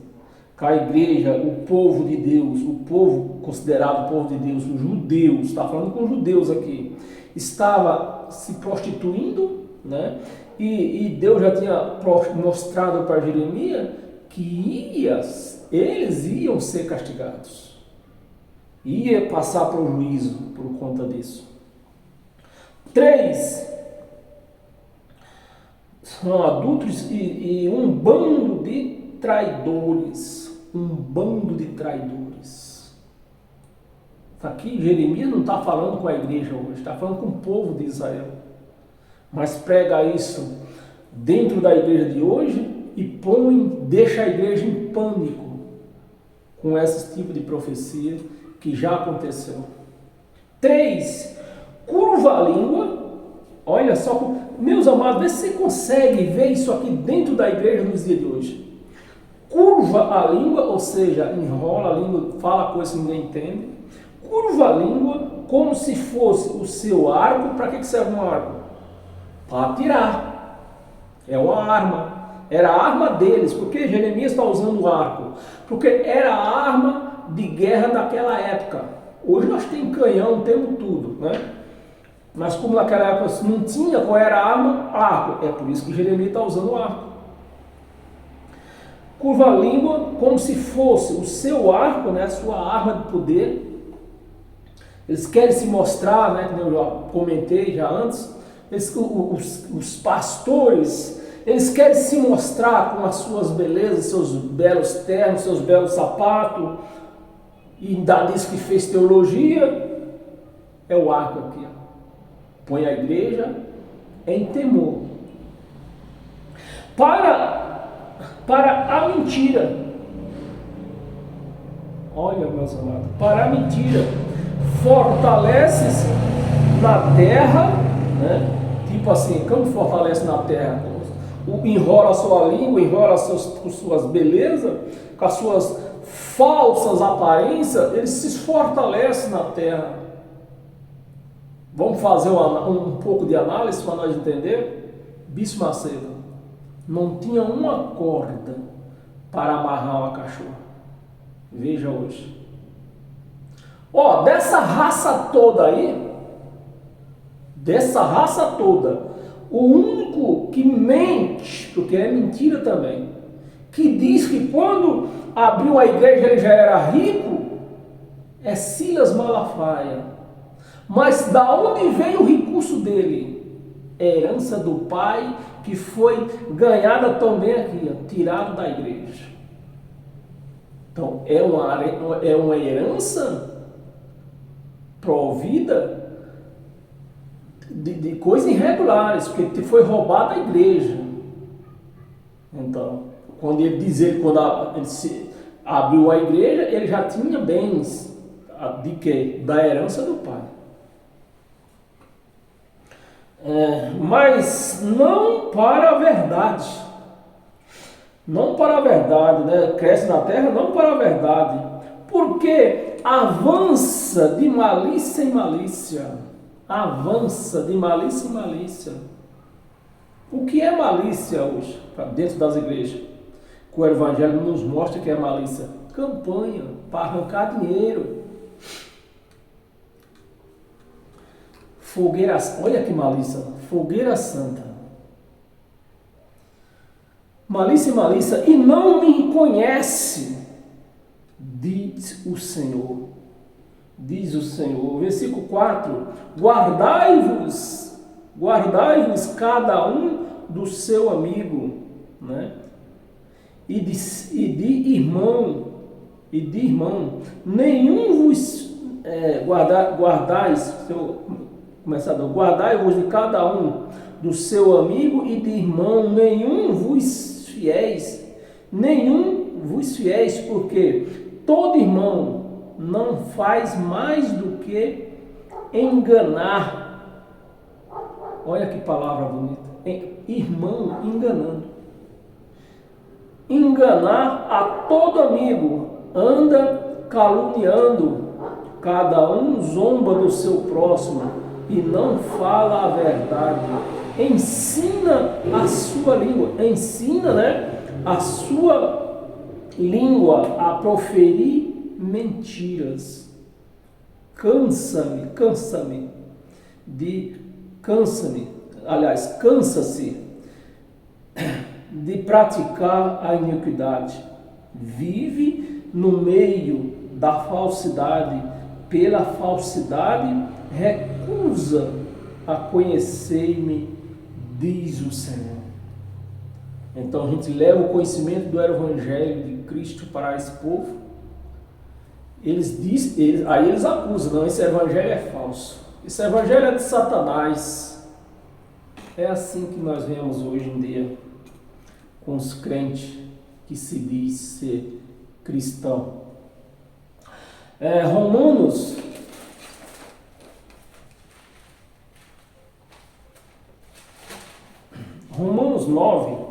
S1: Com a igreja, o povo de Deus, o povo considerado povo de Deus, os judeus, está falando com os judeus aqui, estava se prostituindo, né, e Deus já tinha mostrado para Jeremias que eles iam ser castigados. ia passar prejuízo por conta disso. 3. São adultos e um bando de traidores. Um bando de traidores. Aqui Jeremias não está falando com a igreja hoje, está falando com o povo de Israel. Mas prega isso dentro da igreja de hoje e deixa a igreja em pânico com esse tipo de profecia que já aconteceu. 3. Curva a língua. Olha só, meus amados, vê se você consegue ver isso aqui dentro da igreja nos dias de hoje. Curva a língua, ou seja, enrola a língua, fala coisas que ninguém entende. Curva a língua como se fosse o seu arco. Para que serve um arco? Para atirar. É uma arma. Era a arma deles. Por que Jeremias está usando o arco? Porque era a arma de guerra daquela época. Hoje nós temos canhão, temos tudo, né? Mas como naquela época não tinha, qual era a arma? Arco. É por isso que Jeremias está usando o arco. Curva a língua como se fosse o seu arco, né? A sua arma de poder. Eles querem se mostrar, né? Como eu já comentei já antes. Os pastores, eles querem se mostrar com as suas belezas, seus belos ternos, seus belos sapatos. E ainda diz que fez teologia. É o arco aqui, ó. Põe a igreja em temor. Para a mentira. Olha, meus amados, para a mentira. Fortalece-se na terra, né? Tipo assim, como fortalece na terra? Enrola a sua língua, enrola com suas belezas, com as suas falsas aparências, ele se fortalece na terra. Vamos fazer um pouco de análise para nós entender? Bispo Macedo não tinha uma corda para amarrar uma cachorra. Veja hoje. Ó, dessa raça toda aí, o único que mente, porque é mentira também, que diz que quando abriu a igreja ele já era rico, é Silas Malafaia. Mas da onde veio o recurso dele? Herança do pai, que foi ganhada também aqui, ó, tirado da igreja. Então, é uma herança provida de coisas irregulares, porque foi roubada a igreja. Então, quando ele se abriu a igreja, ele já tinha bens de quê? Da herança do pai. Mas não para a verdade. Não para a verdade, né? Cresce na terra, não para a verdade. Porque avança de malícia em malícia. Avança de malícia em malícia. O que é malícia hoje, dentro das igrejas? Que o Evangelho nos mostra que é malícia. Campanha para arrancar dinheiro. Fogueira, olha que malícia, fogueira santa. Malícia e malícia, e não me conhece, diz o Senhor. Diz o Senhor. Versículo 4: guardai-vos cada um do seu amigo, né? E de irmão, nenhum vos guardai-vos de cada um do seu amigo e de irmão, nenhum vos fiéis, porque todo irmão não faz mais do que enganar. Olha que palavra bonita. Irmão enganando. Enganar a todo amigo, anda caluniando, cada um zomba do seu próximo e não fala a verdade. Ensina a sua língua, né? A sua língua a proferir mentiras. Cansa-se, de praticar a iniquidade. Vive no meio da falsidade pela falsidade, recusa a conhecer-me, diz o Senhor. Então a gente leva o conhecimento do Evangelho de Cristo para esse povo. Aí eles acusam, não, esse Evangelho é falso. Esse Evangelho é de Satanás. É assim que nós vemos hoje em dia com os crentes que se diz ser cristão. Romanos 9,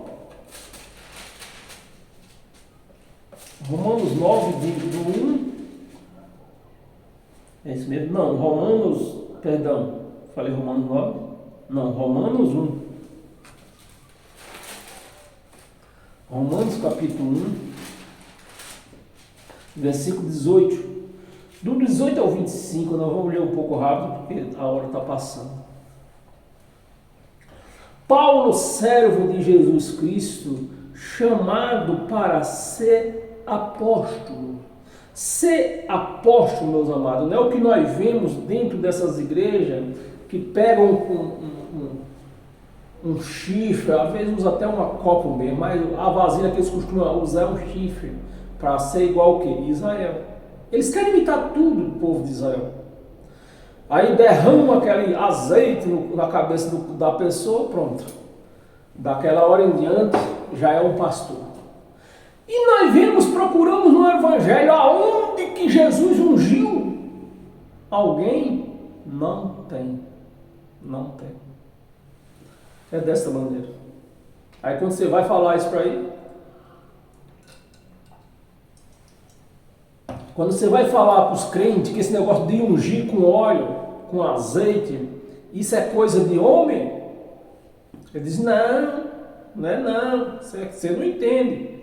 S1: do 1, é isso mesmo? Não, falei Romanos 9? Não, Romanos 1. Romanos capítulo 1, versículo 18. Do 18 ao 25, nós vamos ler um pouco rápido, porque a hora está passando. Paulo, servo de Jesus Cristo, chamado para ser apóstolo. Ser apóstolo, meus amados, não é o que nós vemos dentro dessas igrejas, que pegam um chifre, às vezes usa até uma copa mesmo, mas a vasilha que eles costumam usar é um chifre, para ser igual ao que? Israel. Eles querem imitar tudo do povo de Israel. Aí derrama aquele azeite na cabeça da pessoa, pronto. Daquela hora em diante, já é um pastor. E nós procuramos no Evangelho aonde que Jesus ungiu alguém? Não tem. Não tem. É dessa maneira. Aí quando você vai falar isso para ele, quando você vai falar para os crentes que esse negócio de ungir com óleo, com azeite, isso é coisa de homem, ele diz, não é não, você não entende.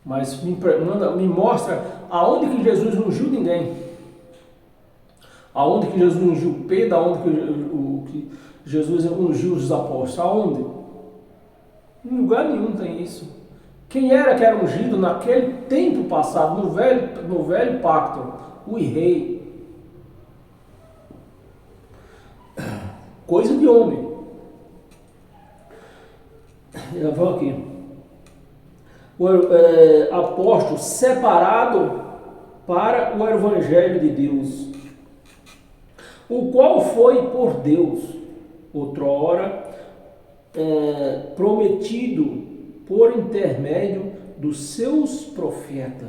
S1: Mas me mostra aonde que Jesus ungiu ninguém. Aonde que Jesus ungiu Pedro, aonde que Jesus ungiu os apóstolos, aonde? Em lugar nenhum tem isso. Quem era que era ungido naquele tempo passado, no velho pacto? O rei. Coisa de homem. Eu vou aqui. O apóstolo separado para o Evangelho de Deus, o qual foi por Deus, outrora, prometido por intermédio dos seus profetas.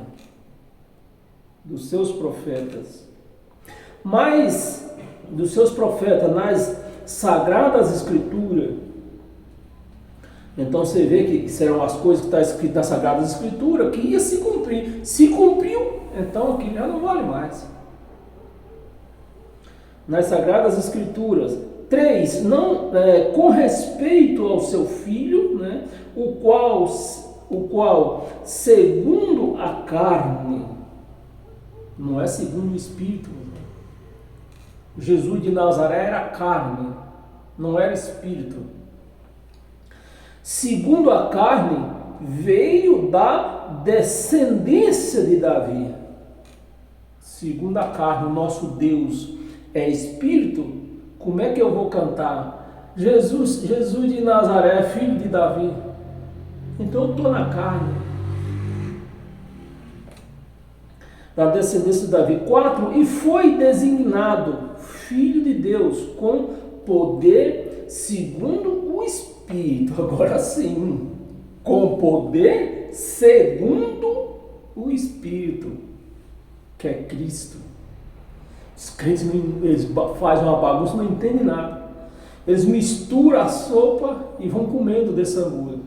S1: Mas dos seus profetas nas Sagradas Escrituras. Então você vê que serão as coisas que estão escritas nas Sagradas Escrituras que ia se cumprir. Se cumpriu, então aqui já não vale mais. Nas Sagradas Escrituras. 3. Com respeito ao seu filho, né, o qual, segundo a carne, não é segundo o Espírito. Jesus de Nazaré era carne, não era Espírito. Segundo a carne, veio da descendência de Davi. Segundo a carne, o nosso Deus é Espírito. Como é que eu vou cantar? Jesus de Nazaré, filho de Davi. Então eu estou na carne. Da descendência de Davi. 4. E foi designado filho de Deus com poder segundo o Espírito. Agora sim. Com poder segundo o Espírito. Que é Cristo. Os crentes eles fazem uma bagunça, não entendem nada. Eles misturam a sopa e vão comendo desse hambúrguer.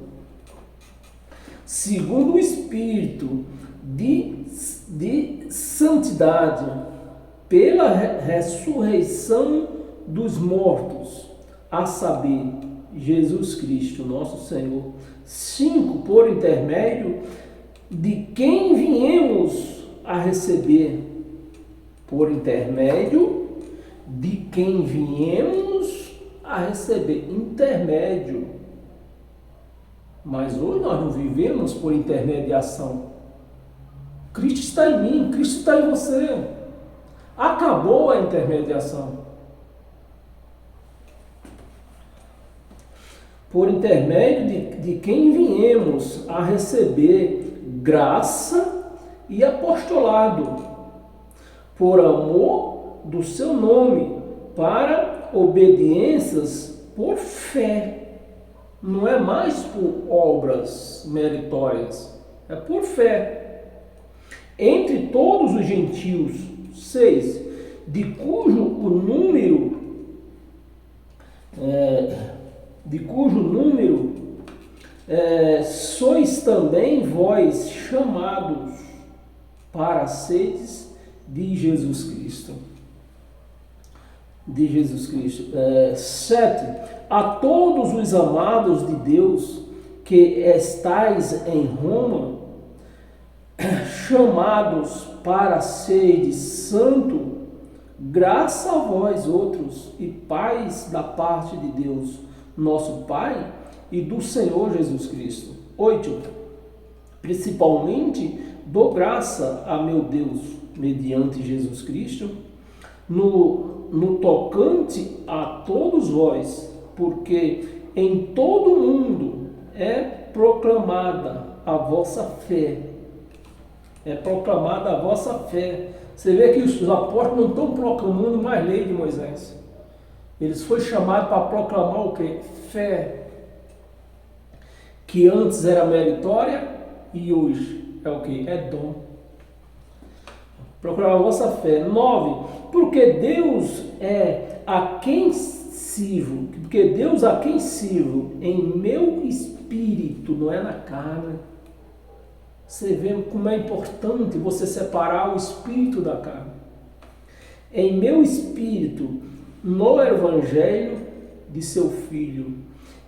S1: Segundo o Espírito de santidade, pela ressurreição dos mortos, a saber, Jesus Cristo, nosso Senhor. 5. Por intermédio de quem viemos a receber. Por intermédio de quem viemos a receber. Intermédio. Mas hoje nós não vivemos por intermediação. Cristo está em mim, Cristo está em você. Acabou a intermediação. Por intermédio de quem viemos a receber graça e apostolado, por amor do seu nome, para obediências por fé. Não é mais por obras meritórias, é por fé. Entre todos os gentios, 6, de cujo número sois também vós chamados para seres de Jesus Cristo. De Jesus Cristo. 7. A todos os amados de Deus que estais em Roma, chamados para seres santo, graça a vós outros e paz da parte de Deus, nosso Pai, e do Senhor Jesus Cristo. 8. Principalmente dou graça a meu Deus, mediante Jesus Cristo, no tocante a todos vós, porque em todo o mundo é proclamada a vossa fé. É proclamada a vossa fé. Você vê que os apóstolos não estão proclamando mais lei de Moisés. Eles foram chamados para proclamar o quê? Fé. Que antes era meritória e hoje é o quê? É dom. Proclamar a vossa fé. 9. Porque Deus a quem sirvo em meu espírito, não é na carne. Você vê como é importante você separar o espírito da carne. Em meu espírito, no evangelho de seu Filho,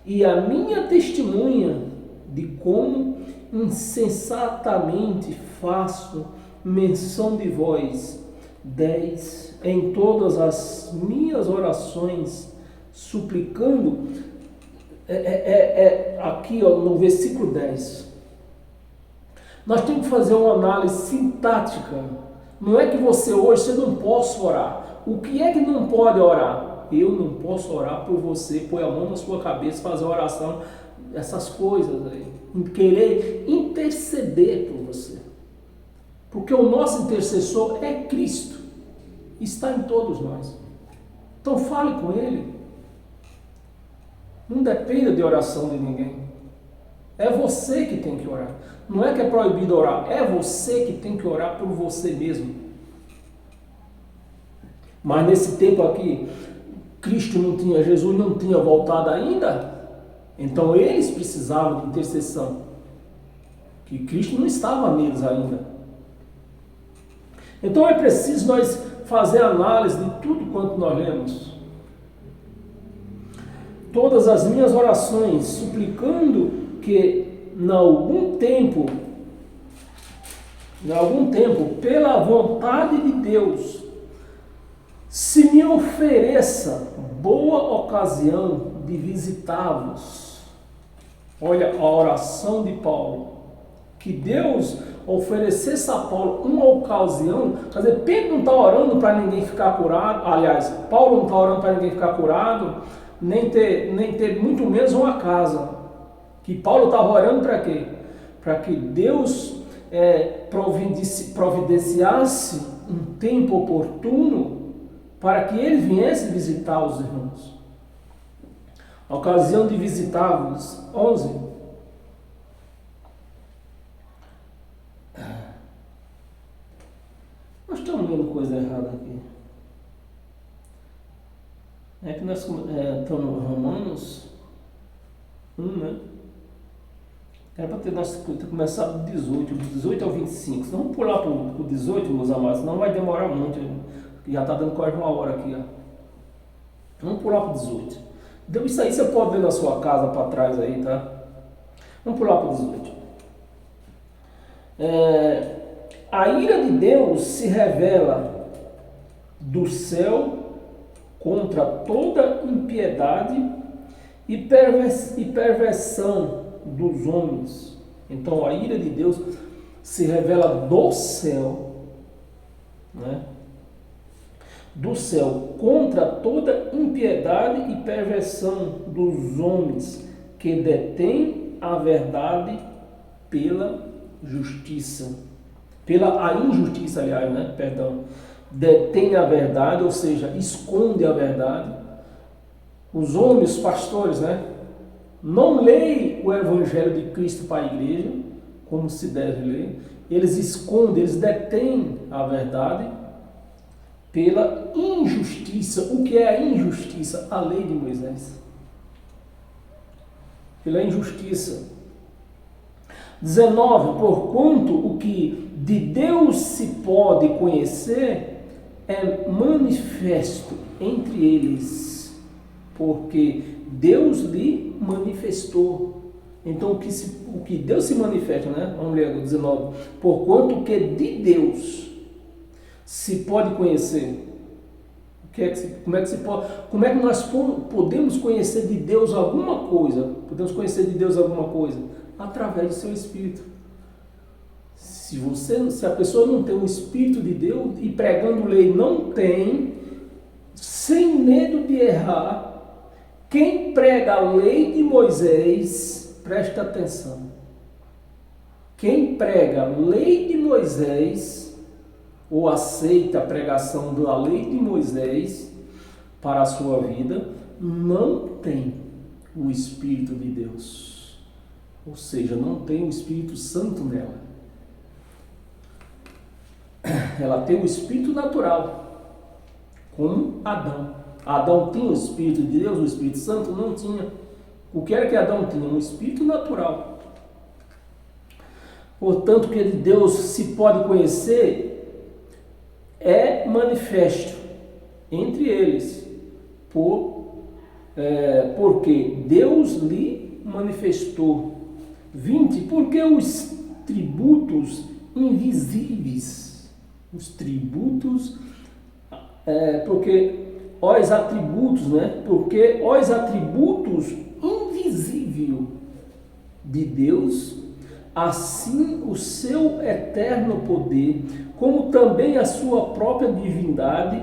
S1: e a minha testemunha de como insensatamente faço menção de vós. 10. Em todas as minhas orações, suplicando, aqui no versículo 10. Nós temos que fazer uma análise sintática. Não é que você não possa orar. O que é que não pode orar? Eu não posso orar por você, pôr a mão na sua cabeça, fazer oração, essas coisas aí. Querer interceder por você. Porque o nosso intercessor é Cristo. Está em todos nós. Então fale com Ele. Não dependa de oração de ninguém. É você que tem que orar. Não é que é proibido orar. É você que tem que orar por você mesmo. Mas nesse tempo aqui, Jesus não tinha voltado ainda. Então eles precisavam de intercessão. Que Cristo não estava neles ainda. Então é preciso nós fazer análise de tudo quanto nós lemos. Todas as minhas orações, suplicando que, em algum tempo, pela vontade de Deus, se me ofereça boa ocasião de visitá-los. Olha a oração de Paulo. Que Deus oferecesse a Paulo uma ocasião, quer dizer, Pedro não está orando para ninguém ficar curado, aliás, Paulo não está orando para ninguém ficar curado, nem ter muito menos uma casa. Que Paulo estava orando para quê? Para que Deus providenciasse um tempo oportuno para que ele viesse visitar os irmãos. A ocasião de visitá-los. 11. Nós estamos vendo coisa errada aqui. É que nós estamos em Romanos 1, né? Era para nós ter começado do 18 ao 25. Então vamos pular para o 18, meus amados, senão vai demorar muito. Já está dando quase uma hora aqui. Ó. Vamos pular para o 18. Então isso aí você pode ver na sua casa para trás aí, tá? Vamos pular para o 18. A ira de Deus se revela do céu contra toda impiedade e perversão dos homens. Então a ira de Deus se revela do céu, né? do céu contra toda impiedade e perversão dos homens que detêm a verdade pela justiça. Pela a injustiça, aliás, né? Perdão. Detém a verdade, ou seja, esconde a verdade. Os homens, os pastores, né? Não leem o evangelho de Cristo para a igreja, como se deve ler. Eles escondem, eles detêm a verdade pela injustiça. O que é a injustiça? A lei de Moisés. Pela injustiça. 19. Porquanto o que de Deus se pode conhecer é manifesto entre eles, porque Deus lhe manifestou. Então o que Deus se manifesta, né? Vamos ler agora 19. Porquanto o que de Deus se pode conhecer. Como é que nós podemos conhecer de Deus alguma coisa? Podemos conhecer de Deus alguma coisa? Através do seu Espírito. Se a pessoa não tem o Espírito de Deus e pregando lei não tem, sem medo de errar, quem prega a lei de Moisés, presta atenção. Quem prega a lei de Moisés ou aceita a pregação da lei de Moisés para a sua vida, não tem o Espírito de Deus. Ou seja, não tem o Espírito Santo nela. Ela tem o Espírito natural, como Adão. Adão tinha o Espírito de Deus, o Espírito Santo não tinha. O que era que Adão tinha? Um Espírito natural. Portanto, o que de Deus se pode conhecer é manifesto entre eles, porque Deus lhe manifestou. 20. Porque os tributos invisíveis, os tributos, porque os atributos, né? Porque os atributos invisíveis de Deus, assim o seu eterno poder, como também a sua própria divindade,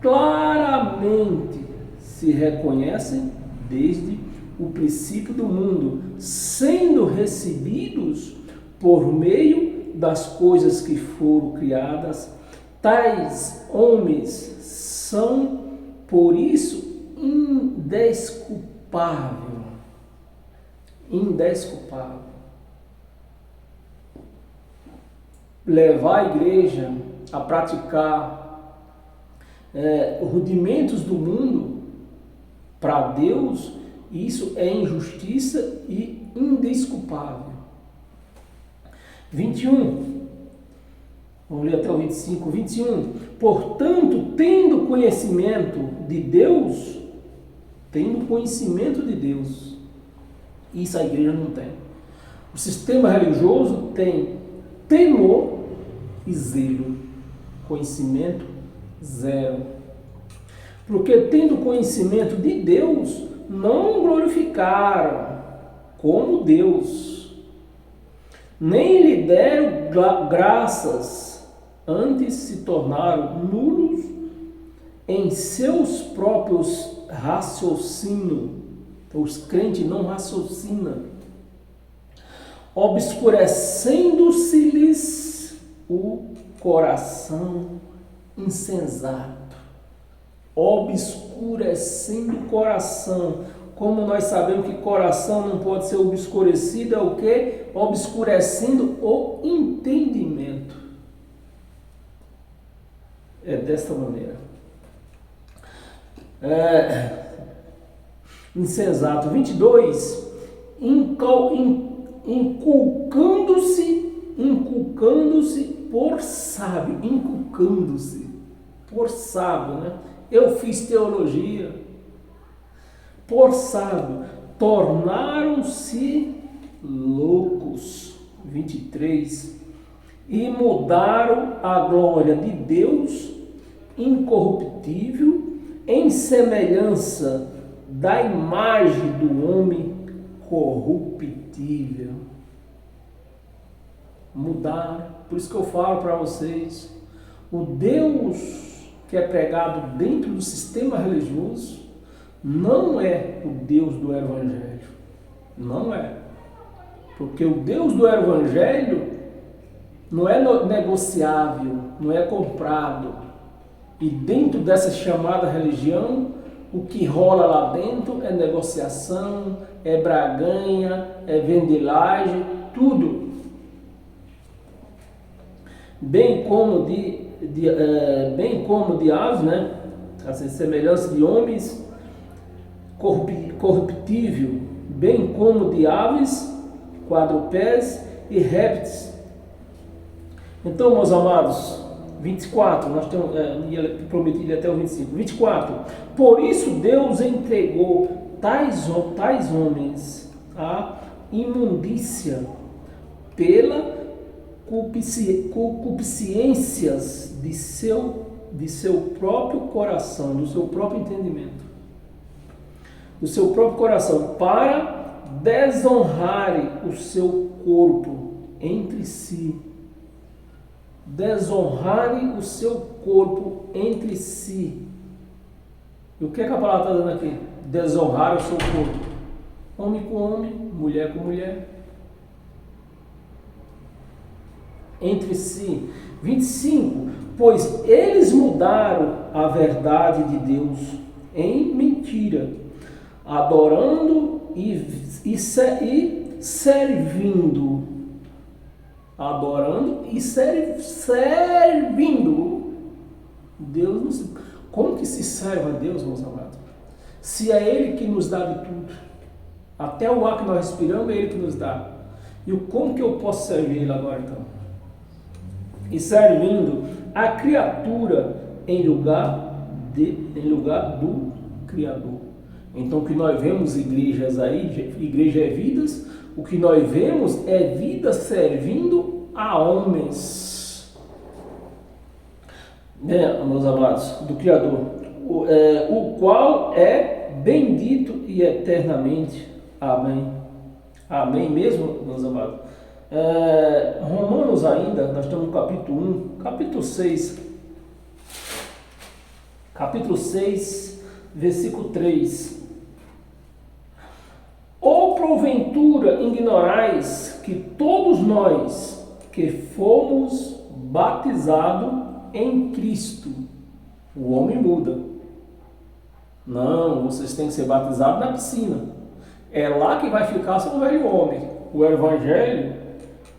S1: claramente se reconhecem desde o princípio do mundo, sendo recebidos por meio das coisas que foram criadas. Tais homens são, por isso, indesculpáveis. Indesculpável. Levar a igreja a praticar rudimentos do mundo para Deus, isso é injustiça e indesculpável. 21. Vamos ler até o 25. 21. Portanto, tendo conhecimento de Deus, isso a igreja não tem. O sistema religioso tem temor e zelo, conhecimento zero. Porque tendo conhecimento de Deus, não glorificaram como Deus, nem lhe deram graças, antes se tornaram nulos em seus próprios raciocínios. Então, os crentes não raciocinam, obscurecendo-se-lhes o coração insensato. Obscurecendo o coração. Como nós sabemos que coração não pode ser obscurecido, é o quê? Obscurecendo o entendimento. É desta maneira. Insensato. 22. Inculcando-se por sábio. Inculcando-se por sábio, né? Eu fiz teologia. Por sábio, tornaram-se loucos. 23. E mudaram a glória de Deus incorruptível em semelhança da imagem do homem corruptível. Mudaram. Por isso que eu falo para vocês, o Deus que é pregado dentro do sistema religioso não é o Deus do Evangelho. Não é. Porque o Deus do Evangelho não é negociável, não é comprado. E dentro dessa chamada religião, o que rola lá dentro é negociação, é braganha, é vendilagem, tudo. Bem como de aves, né? Assim, semelhança de homens, corruptível, bem como de aves, quadrupés e répteis. Então, meus amados, 24, nós temos, prometido até o 25. 24. Por isso Deus entregou tais homens à imundícia pela concupiscências de seu próprio coração, do seu próprio entendimento, do seu próprio coração, para desonrarem o seu corpo entre si. Desonrarem o seu corpo entre si. E o que é que a palavra está dando aqui? Desonrar o seu corpo. Homem com homem, mulher com mulher. Entre si. 25. Pois eles mudaram a verdade de Deus em mentira, adorando e servindo. Adorando e servindo. Deus não se... Como que se serve a Deus, meus amados? Se é Ele que nos dá de tudo. Até o ar que nós respiramos é Ele que nos dá. E como que eu posso servir Ele agora então? E servindo a criatura em lugar do Criador. Então o que nós vemos igrejas aí, igreja é vidas, o que nós vemos é vida servindo a homens. Né, meus amados, do Criador, o qual é bendito e eternamente. Amém. Amém mesmo, meus amados. Romanos ainda, nós estamos no capítulo 1, capítulo 6. Capítulo 6, versículo 3. Ou porventura ignorais que todos nós que fomos batizados em Cristo, o homem muda. Não, vocês têm que ser batizados na piscina. É lá que vai ficar seu velho homem. O Evangelho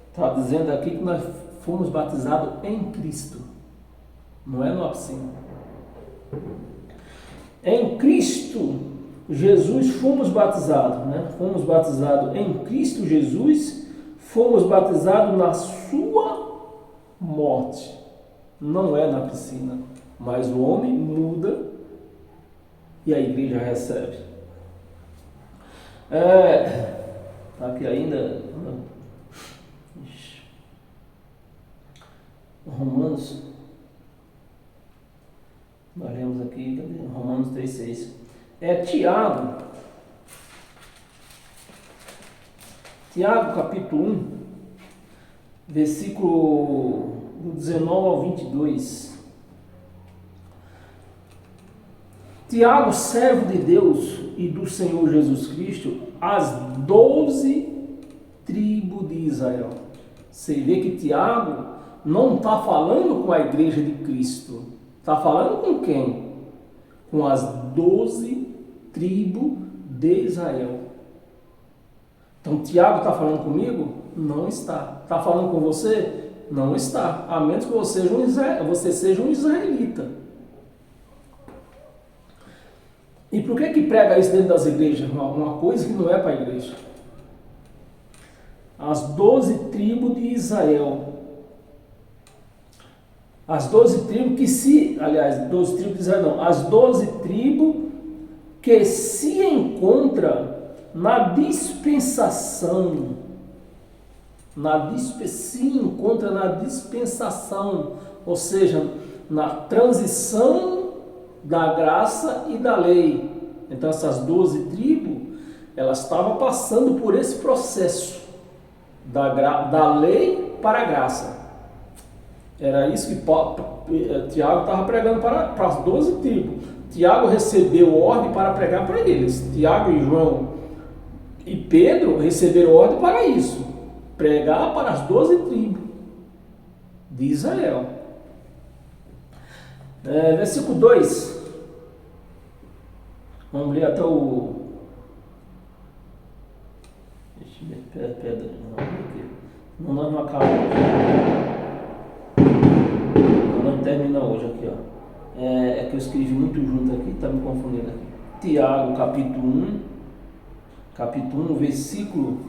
S1: está dizendo aqui que nós fomos batizados em Cristo. Não é numa piscina. Em Cristo Jesus fomos batizados, né? Fomos batizados em Cristo Jesus, fomos batizados na sua morte. Não é na piscina, mas o homem muda e a igreja recebe. Está aqui ainda. Romanos. Nós lemos aqui, Romanos 3,6. Tiago capítulo 1, versículo do 19 ao 22. Tiago, servo de Deus e do Senhor Jesus Cristo, as 12 tribos de Israel. Você vê que Tiago não está falando com a igreja de Cristo. Está falando com quem? Com as 12 tribos de Israel. Então, Tiago está falando comigo? Não está. Está falando com você? Não está. A menos que você seja um israelita. E por que prega isso dentro das igrejas? Uma coisa que não é para a igreja. As 12 tribos de Israel. As 12 tribos que se... Aliás, 12 tribos de Israel não. As 12 tribos que se encontram na dispensação. Se encontra na dispensação. Ou seja, na transição da graça e da lei. Então essas 12 tribos, elas estavam passando por esse processo da lei para a graça. Era isso que Tiago estava pregando para as 12 tribos. Tiago recebeu ordem para pregar para eles. Tiago e João e Pedro receberam ordem para isso. Pregar para as 12 tribos de Israel. Versículo 2. Vamos ler até o... Deixa eu ver, pedra. Não acaba. Não termina hoje aqui, ó. É que eu escrevi muito junto aqui, está me confundindo aqui. Tiago, capítulo 1, versículo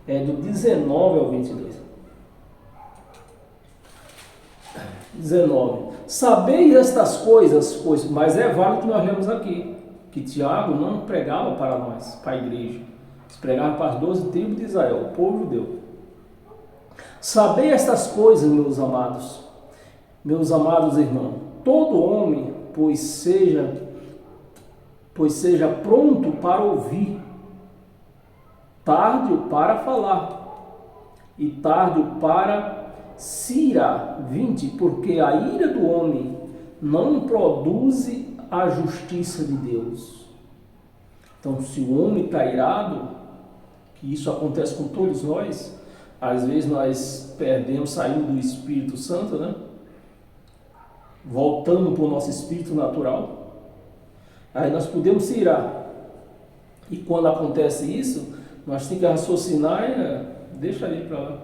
S1: do 19 ao 22. 19. Sabeis estas coisas, pois, mas é válido que nós lemos aqui, que Tiago não pregava para nós, para a igreja. Ele pregava para as 12 tribos de Israel, o povo judeu. Sabeis estas coisas, meus amados irmãos, todo homem, pois seja pronto para ouvir, tardio para falar e tardio para se irar. 20. Porque a ira do homem não produz a justiça de Deus. Então, se o homem está irado, que isso acontece com todos nós, às vezes nós perdemos, saímos do Espírito Santo, né? Voltando para o nosso espírito natural, aí nós podemos se irar. E quando acontece isso, nós temos que raciocinar e deixa aí para lá.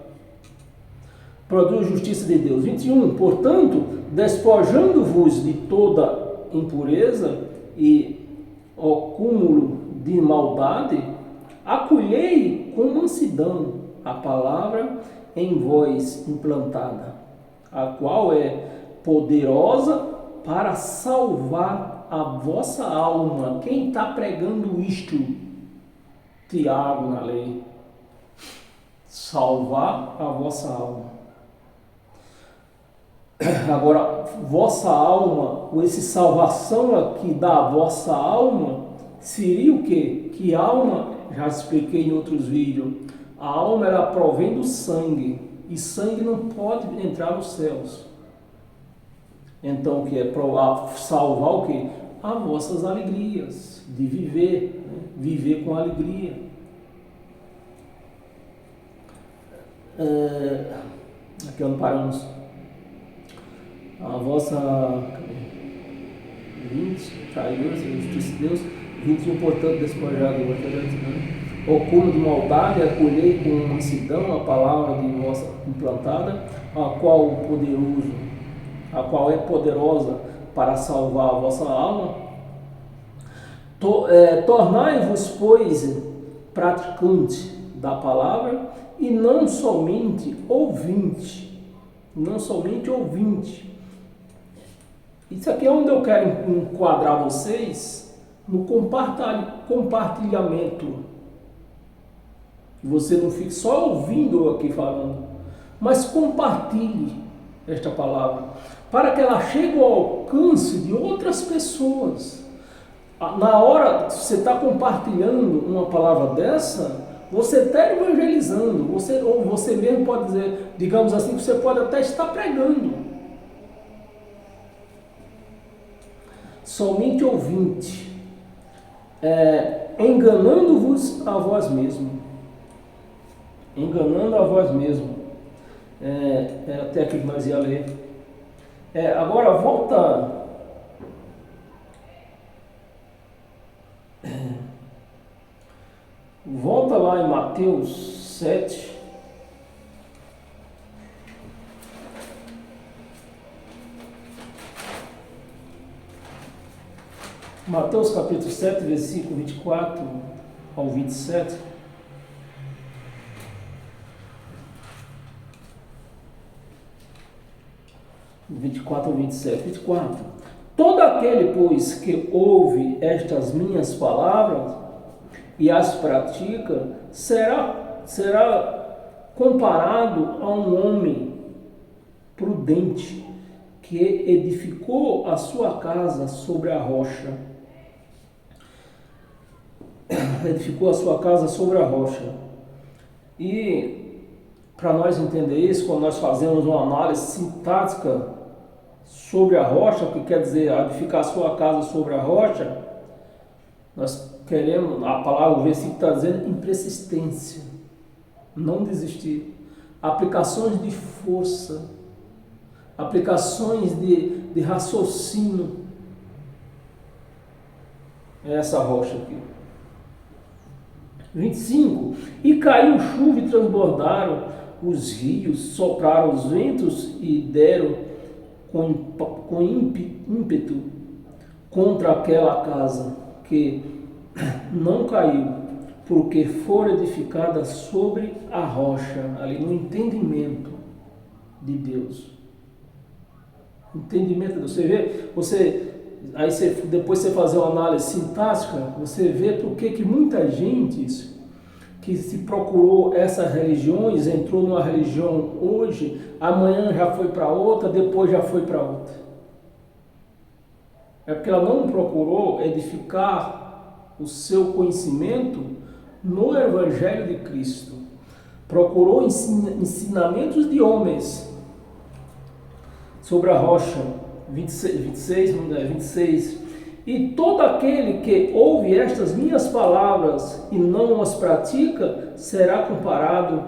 S1: Produz justiça de Deus. 21. Portanto, despojando-vos de toda impureza e acúmulo de maldade, acolhei com mansidão a palavra em vós implantada, a qual é poderosa para salvar a vossa alma. Quem está pregando isto? Tiago na lei. Salvar a vossa alma. Agora, vossa alma, ou esse salvação aqui da vossa alma, seria o quê? Que alma? Já expliquei em outros vídeos. A alma, ela provém do sangue. E sangue não pode entrar nos céus. Então, o que é salvar o quê? As vossas alegrias de viver, né? Viver com alegria. Aqui onde paramos. A vossa 20, traidores, justiça de Deus. 21, portanto, despojado o cúmulo de maldade, acolhei com mansidão a palavra de vossa implantada, a qual é poderosa para salvar a vossa alma. Tornai-vos, pois, praticante da palavra e não somente ouvinte. Isso aqui é onde eu quero enquadrar vocês no compartilhamento. Que você não fique só ouvindo aqui falando, mas compartilhe esta palavra, para que ela chegue ao alcance de outras pessoas. Na hora que você está compartilhando uma palavra dessa, você está evangelizando, ou você mesmo pode dizer, digamos assim, que você pode até estar pregando. Somente ouvinte, enganando-vos a vós mesmo. Enganando a vós mesmo. Até aqui que nós ia ler. Agora volta. Volta lá em Mateus 7. Mateus capítulo 7, versículo 24 ao 27. Do 24 ao 27. 24. Todo aquele, pois, que ouve estas minhas palavras e as pratica, será comparado a um homem prudente que edificou a sua casa sobre a rocha. Edificou a sua casa sobre a rocha. E para nós entender isso, quando nós fazemos uma análise sintática sobre a rocha, que quer dizer edificar a sua casa sobre a rocha, nós queremos, a palavra, o versículo está dizendo impersistência, não desistir, aplicações de força, aplicações de raciocínio, é essa rocha aqui. 25, e caiu chuva e transbordaram os rios, sopraram os ventos e deram com ímpeto contra aquela casa, que não caiu, porque fora edificada sobre a rocha, ali no entendimento de Deus. Entendimento de Deus. Você vê, depois você fazer uma análise sintática, você vê por que muita gente que se procurou essas religiões, entrou numa religião hoje, amanhã já foi para outra, depois já foi para outra. É porque ela não procurou edificar o seu conhecimento no Evangelho de Cristo. Procurou ensinamentos de homens sobre a rocha. 26. E todo aquele que ouve estas minhas palavras e não as pratica, será comparado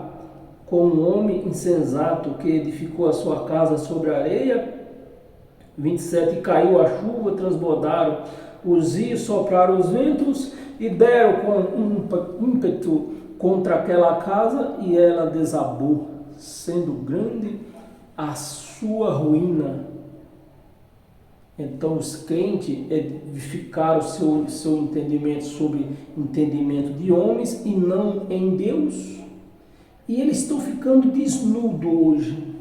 S1: com um homem insensato que edificou a sua casa sobre a areia. 27. E caiu a chuva, transbordaram os rios, sopraram os ventos e deram com ímpeto contra aquela casa, e ela desabou, sendo grande a sua ruína. Então os crentes edificaram o seu entendimento sobre entendimento de homens e não em Deus. E eles estão ficando desnudos hoje,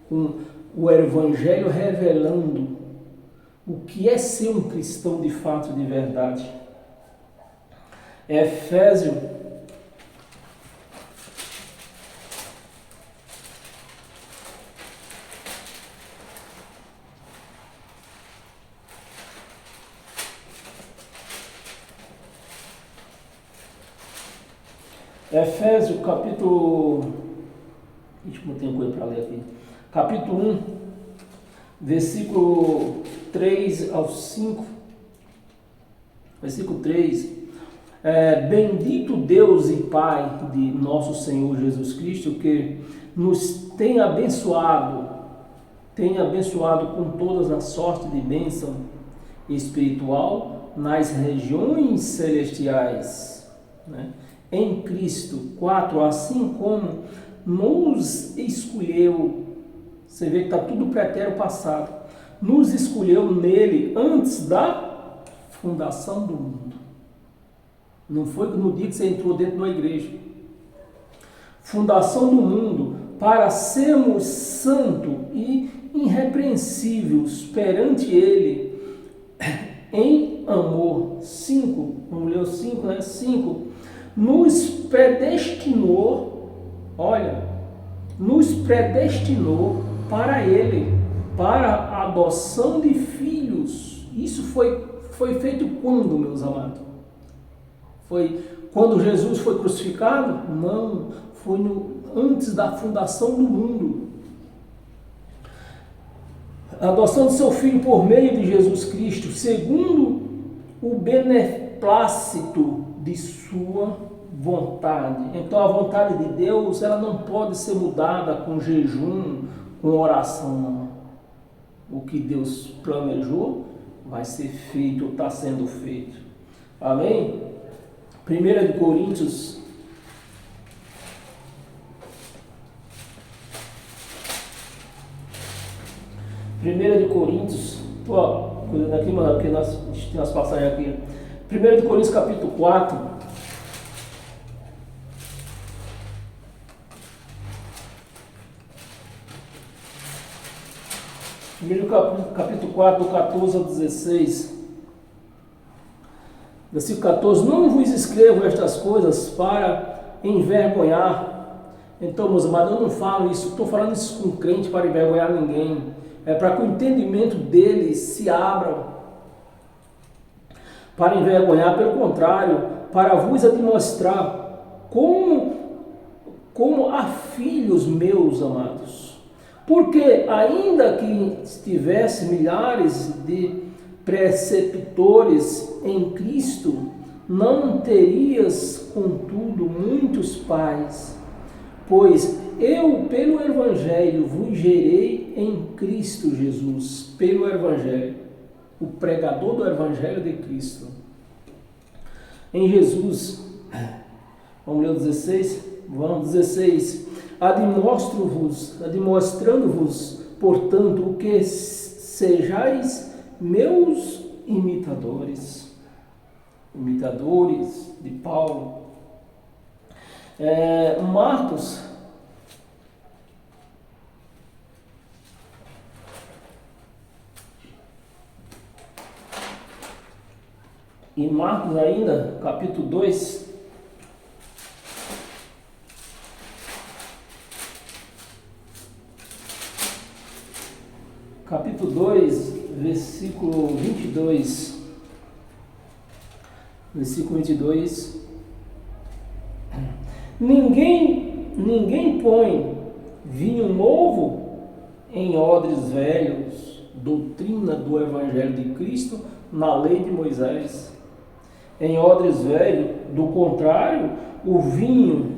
S1: com o Evangelho revelando o que é ser um cristão de fato, de verdade. Efésios, capítulo... Deixa eu botar uma coisa para ler aqui. Capítulo 1, versículo 3 ao 5. Versículo 3. Bendito Deus e Pai de nosso Senhor Jesus Cristo, que nos tem abençoado com todas as sortes de bênção espiritual nas regiões celestiais, né? Em Cristo. 4, assim como nos escolheu, você vê que está tudo pretérito passado, nos escolheu nele antes da fundação do mundo. Não foi no dia que você entrou dentro da igreja. Fundação do mundo, para sermos santos e irrepreensíveis perante ele em amor. 5, vamos ler o 5, né? 5, nos predestinou, nos predestinou para ele, para a adoção de filhos. Isso foi feito quando, meus amados? Foi quando Jesus foi crucificado? Não, foi antes da fundação do mundo. A adoção de seu Filho por meio de Jesus Cristo, segundo o beneplácito de sua vontade. Então a vontade de Deus, ela não pode ser mudada com jejum, com oração, não. O que Deus planejou vai ser feito, está sendo feito. Amém? 1 Coríntios 1 Coríntios, cuidando aqui, mano, porque nós temos umas passagens aqui. 1 Coríntios capítulo 4. 1 capítulo 4, do 14 ao 16. Versículo 14, não vos escrevo estas coisas para envergonhar. Então, meus amados, eu não falo isso, estou falando isso com crente para envergonhar ninguém. É para que o entendimento deles se abra. Para envergonhar, pelo contrário, para vos demonstrar como como a filhos meus amados. Porque ainda que tivesse milhares de preceptores em Cristo, não terias, contudo, muitos pais, pois eu, pelo Evangelho, vos gerei em Cristo Jesus, pelo Evangelho, o pregador do Evangelho de Cristo. Em Jesus, vamos ler o 16? Vamos, 16. Admostrando-vos, portanto, o que sejais meus imitadores de Paulo. Marcos, em Marcos ainda, capítulo 2, capítulo 2, versículo 22, ninguém põe vinho novo em odres velhos, doutrina do Evangelho de Cristo na lei de Moisés. Em odres velhos, do contrário, o vinho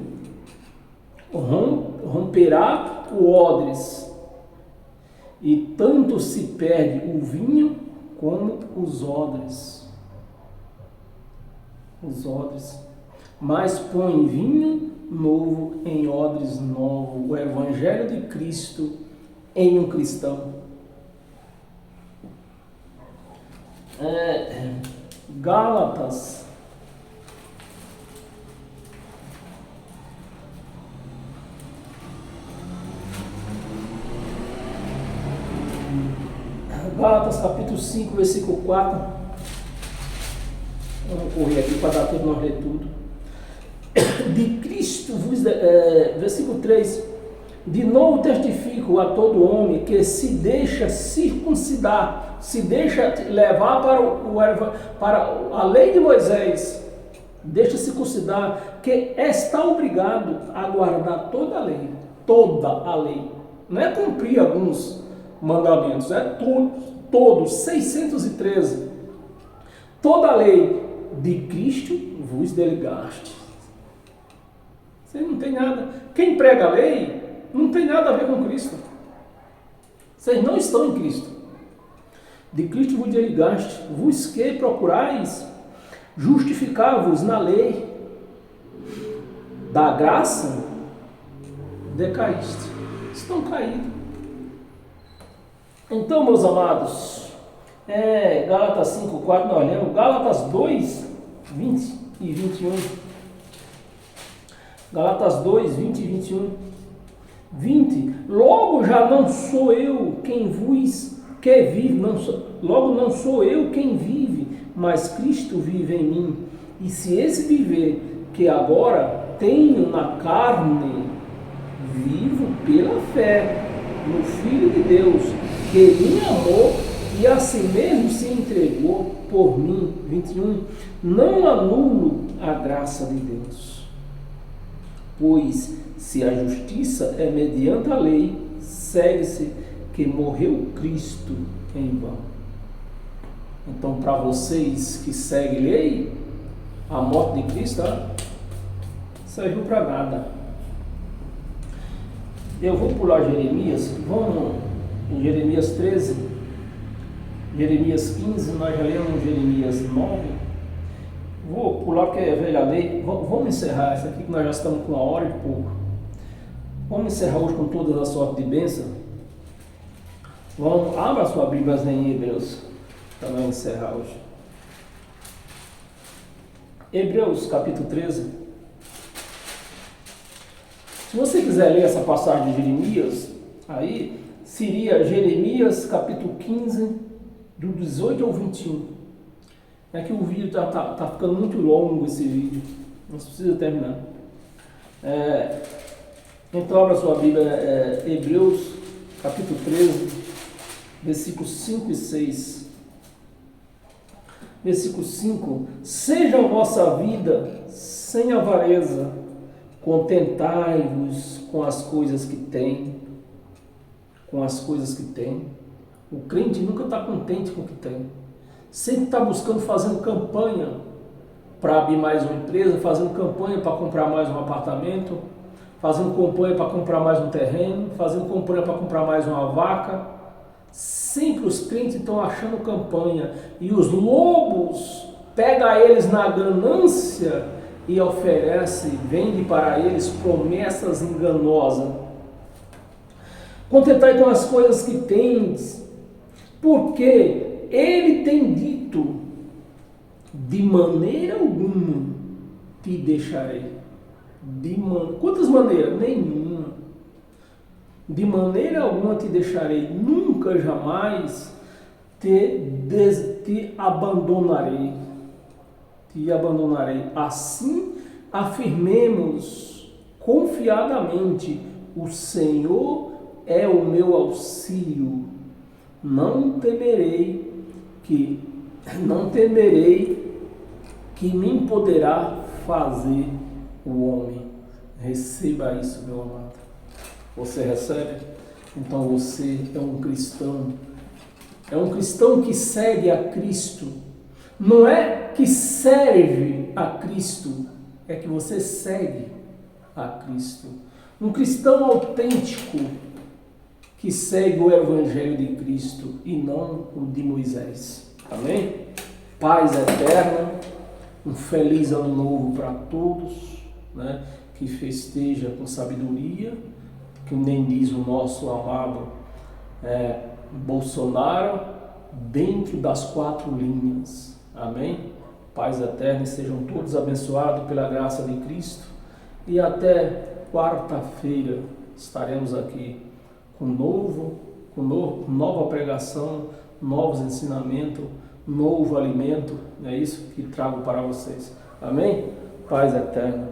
S1: romperá o odres, e tanto se perde o vinho como os odres. Mas põe vinho novo em odres novos, o Evangelho de Cristo em um cristão. Gálatas, capítulo 5, versículo 4. Vamos correr aqui para dar tempo de nós ler tudo. De Cristo versículo 3. De novo testifico a todo homem que se deixa circuncidar, se deixa levar para a lei de Moisés, deixa circuncidar, que está obrigado a guardar toda a lei. Não é cumprir alguns mandamentos, é todos, 613. Toda a lei de Cristo vos delegaste. Você não tem nada. Quem prega a lei não tem nada a ver com Cristo. Vocês não estão em Cristo. De Cristo vos delegaste, vos que procurais justificar-vos na lei da graça, decaíste. Estão caídos. Então, meus amados, Gálatas 5, 4, nós lemos, Gálatas 2, 20 e 21. Gálatas 2, 20 e 21. 20. Logo já não sou eu quem vive, logo não sou eu quem vive, mas Cristo vive em mim. E se esse viver que agora tenho na carne, vivo pela fé no Filho de Deus, que me amou e a si mesmo se entregou por mim. 21. Não anulo a graça de Deus, pois se a justiça é mediante a lei, segue-se que morreu Cristo em vão. Então, para vocês que seguem lei, a morte de Cristo serviu para nada. Eu vou pular Jeremias, vamos em Jeremias 13, Jeremias 15, nós já lemos Jeremias 9. Vou pular porque é velha lei. Vamos encerrar essa aqui, que nós já estamos com 1 hora e pouco. Vamos encerrar hoje com toda a sorte de bênção. Abra sua Bíblia em Hebreus, para nós encerrar hoje. Hebreus capítulo 13. Se você quiser ler essa passagem de Jeremias, aí seria Jeremias capítulo 15, do 18 ao 21. É que o vídeo está ficando muito longo, esse vídeo. Não precisa terminar. Então, abra sua Bíblia, Hebreus capítulo 13, versículos 5 e 6. Versículo 5. Seja a vossa vida sem avareza, Contentai-vos com as coisas que tem. Com as coisas que tem. O crente nunca está contente com o que tem. Sempre está buscando, fazendo campanha para abrir mais uma empresa, fazendo campanha para comprar mais um apartamento, fazendo campanha para comprar mais um terreno, fazendo campanha para comprar mais uma vaca. Sempre os crentes estão achando campanha. E os lobos pegam eles na ganância e oferecem, vende para eles promessas enganosas. Contentai com as coisas que tens, porque ele tem dito, de maneira alguma te deixarei. Quantas maneiras? Nenhuma. De maneira alguma te deixarei, nunca jamais te abandonarei. Te abandonarei. Assim afirmemos confiadamente: o Senhor é o meu auxílio. Não temerei que me poderá fazer o homem. Receba isso, meu amado. Você recebe? Então você é um cristão. É um cristão que segue a Cristo. Não é que serve a Cristo, é que você segue a Cristo. Um cristão autêntico que segue o Evangelho de Cristo e não o de Moisés. Amém? Paz eterna, um feliz ano novo para todos, né? Que festeja com sabedoria, que nem diz o nosso amado Bolsonaro, dentro das 4 linhas. Amém? Paz eterna, e sejam todos abençoados pela graça de Cristo. E até quarta-feira estaremos aqui com nova pregação, novos ensinamentos, novo alimento. É isso que trago para vocês. Amém? Paz eterna.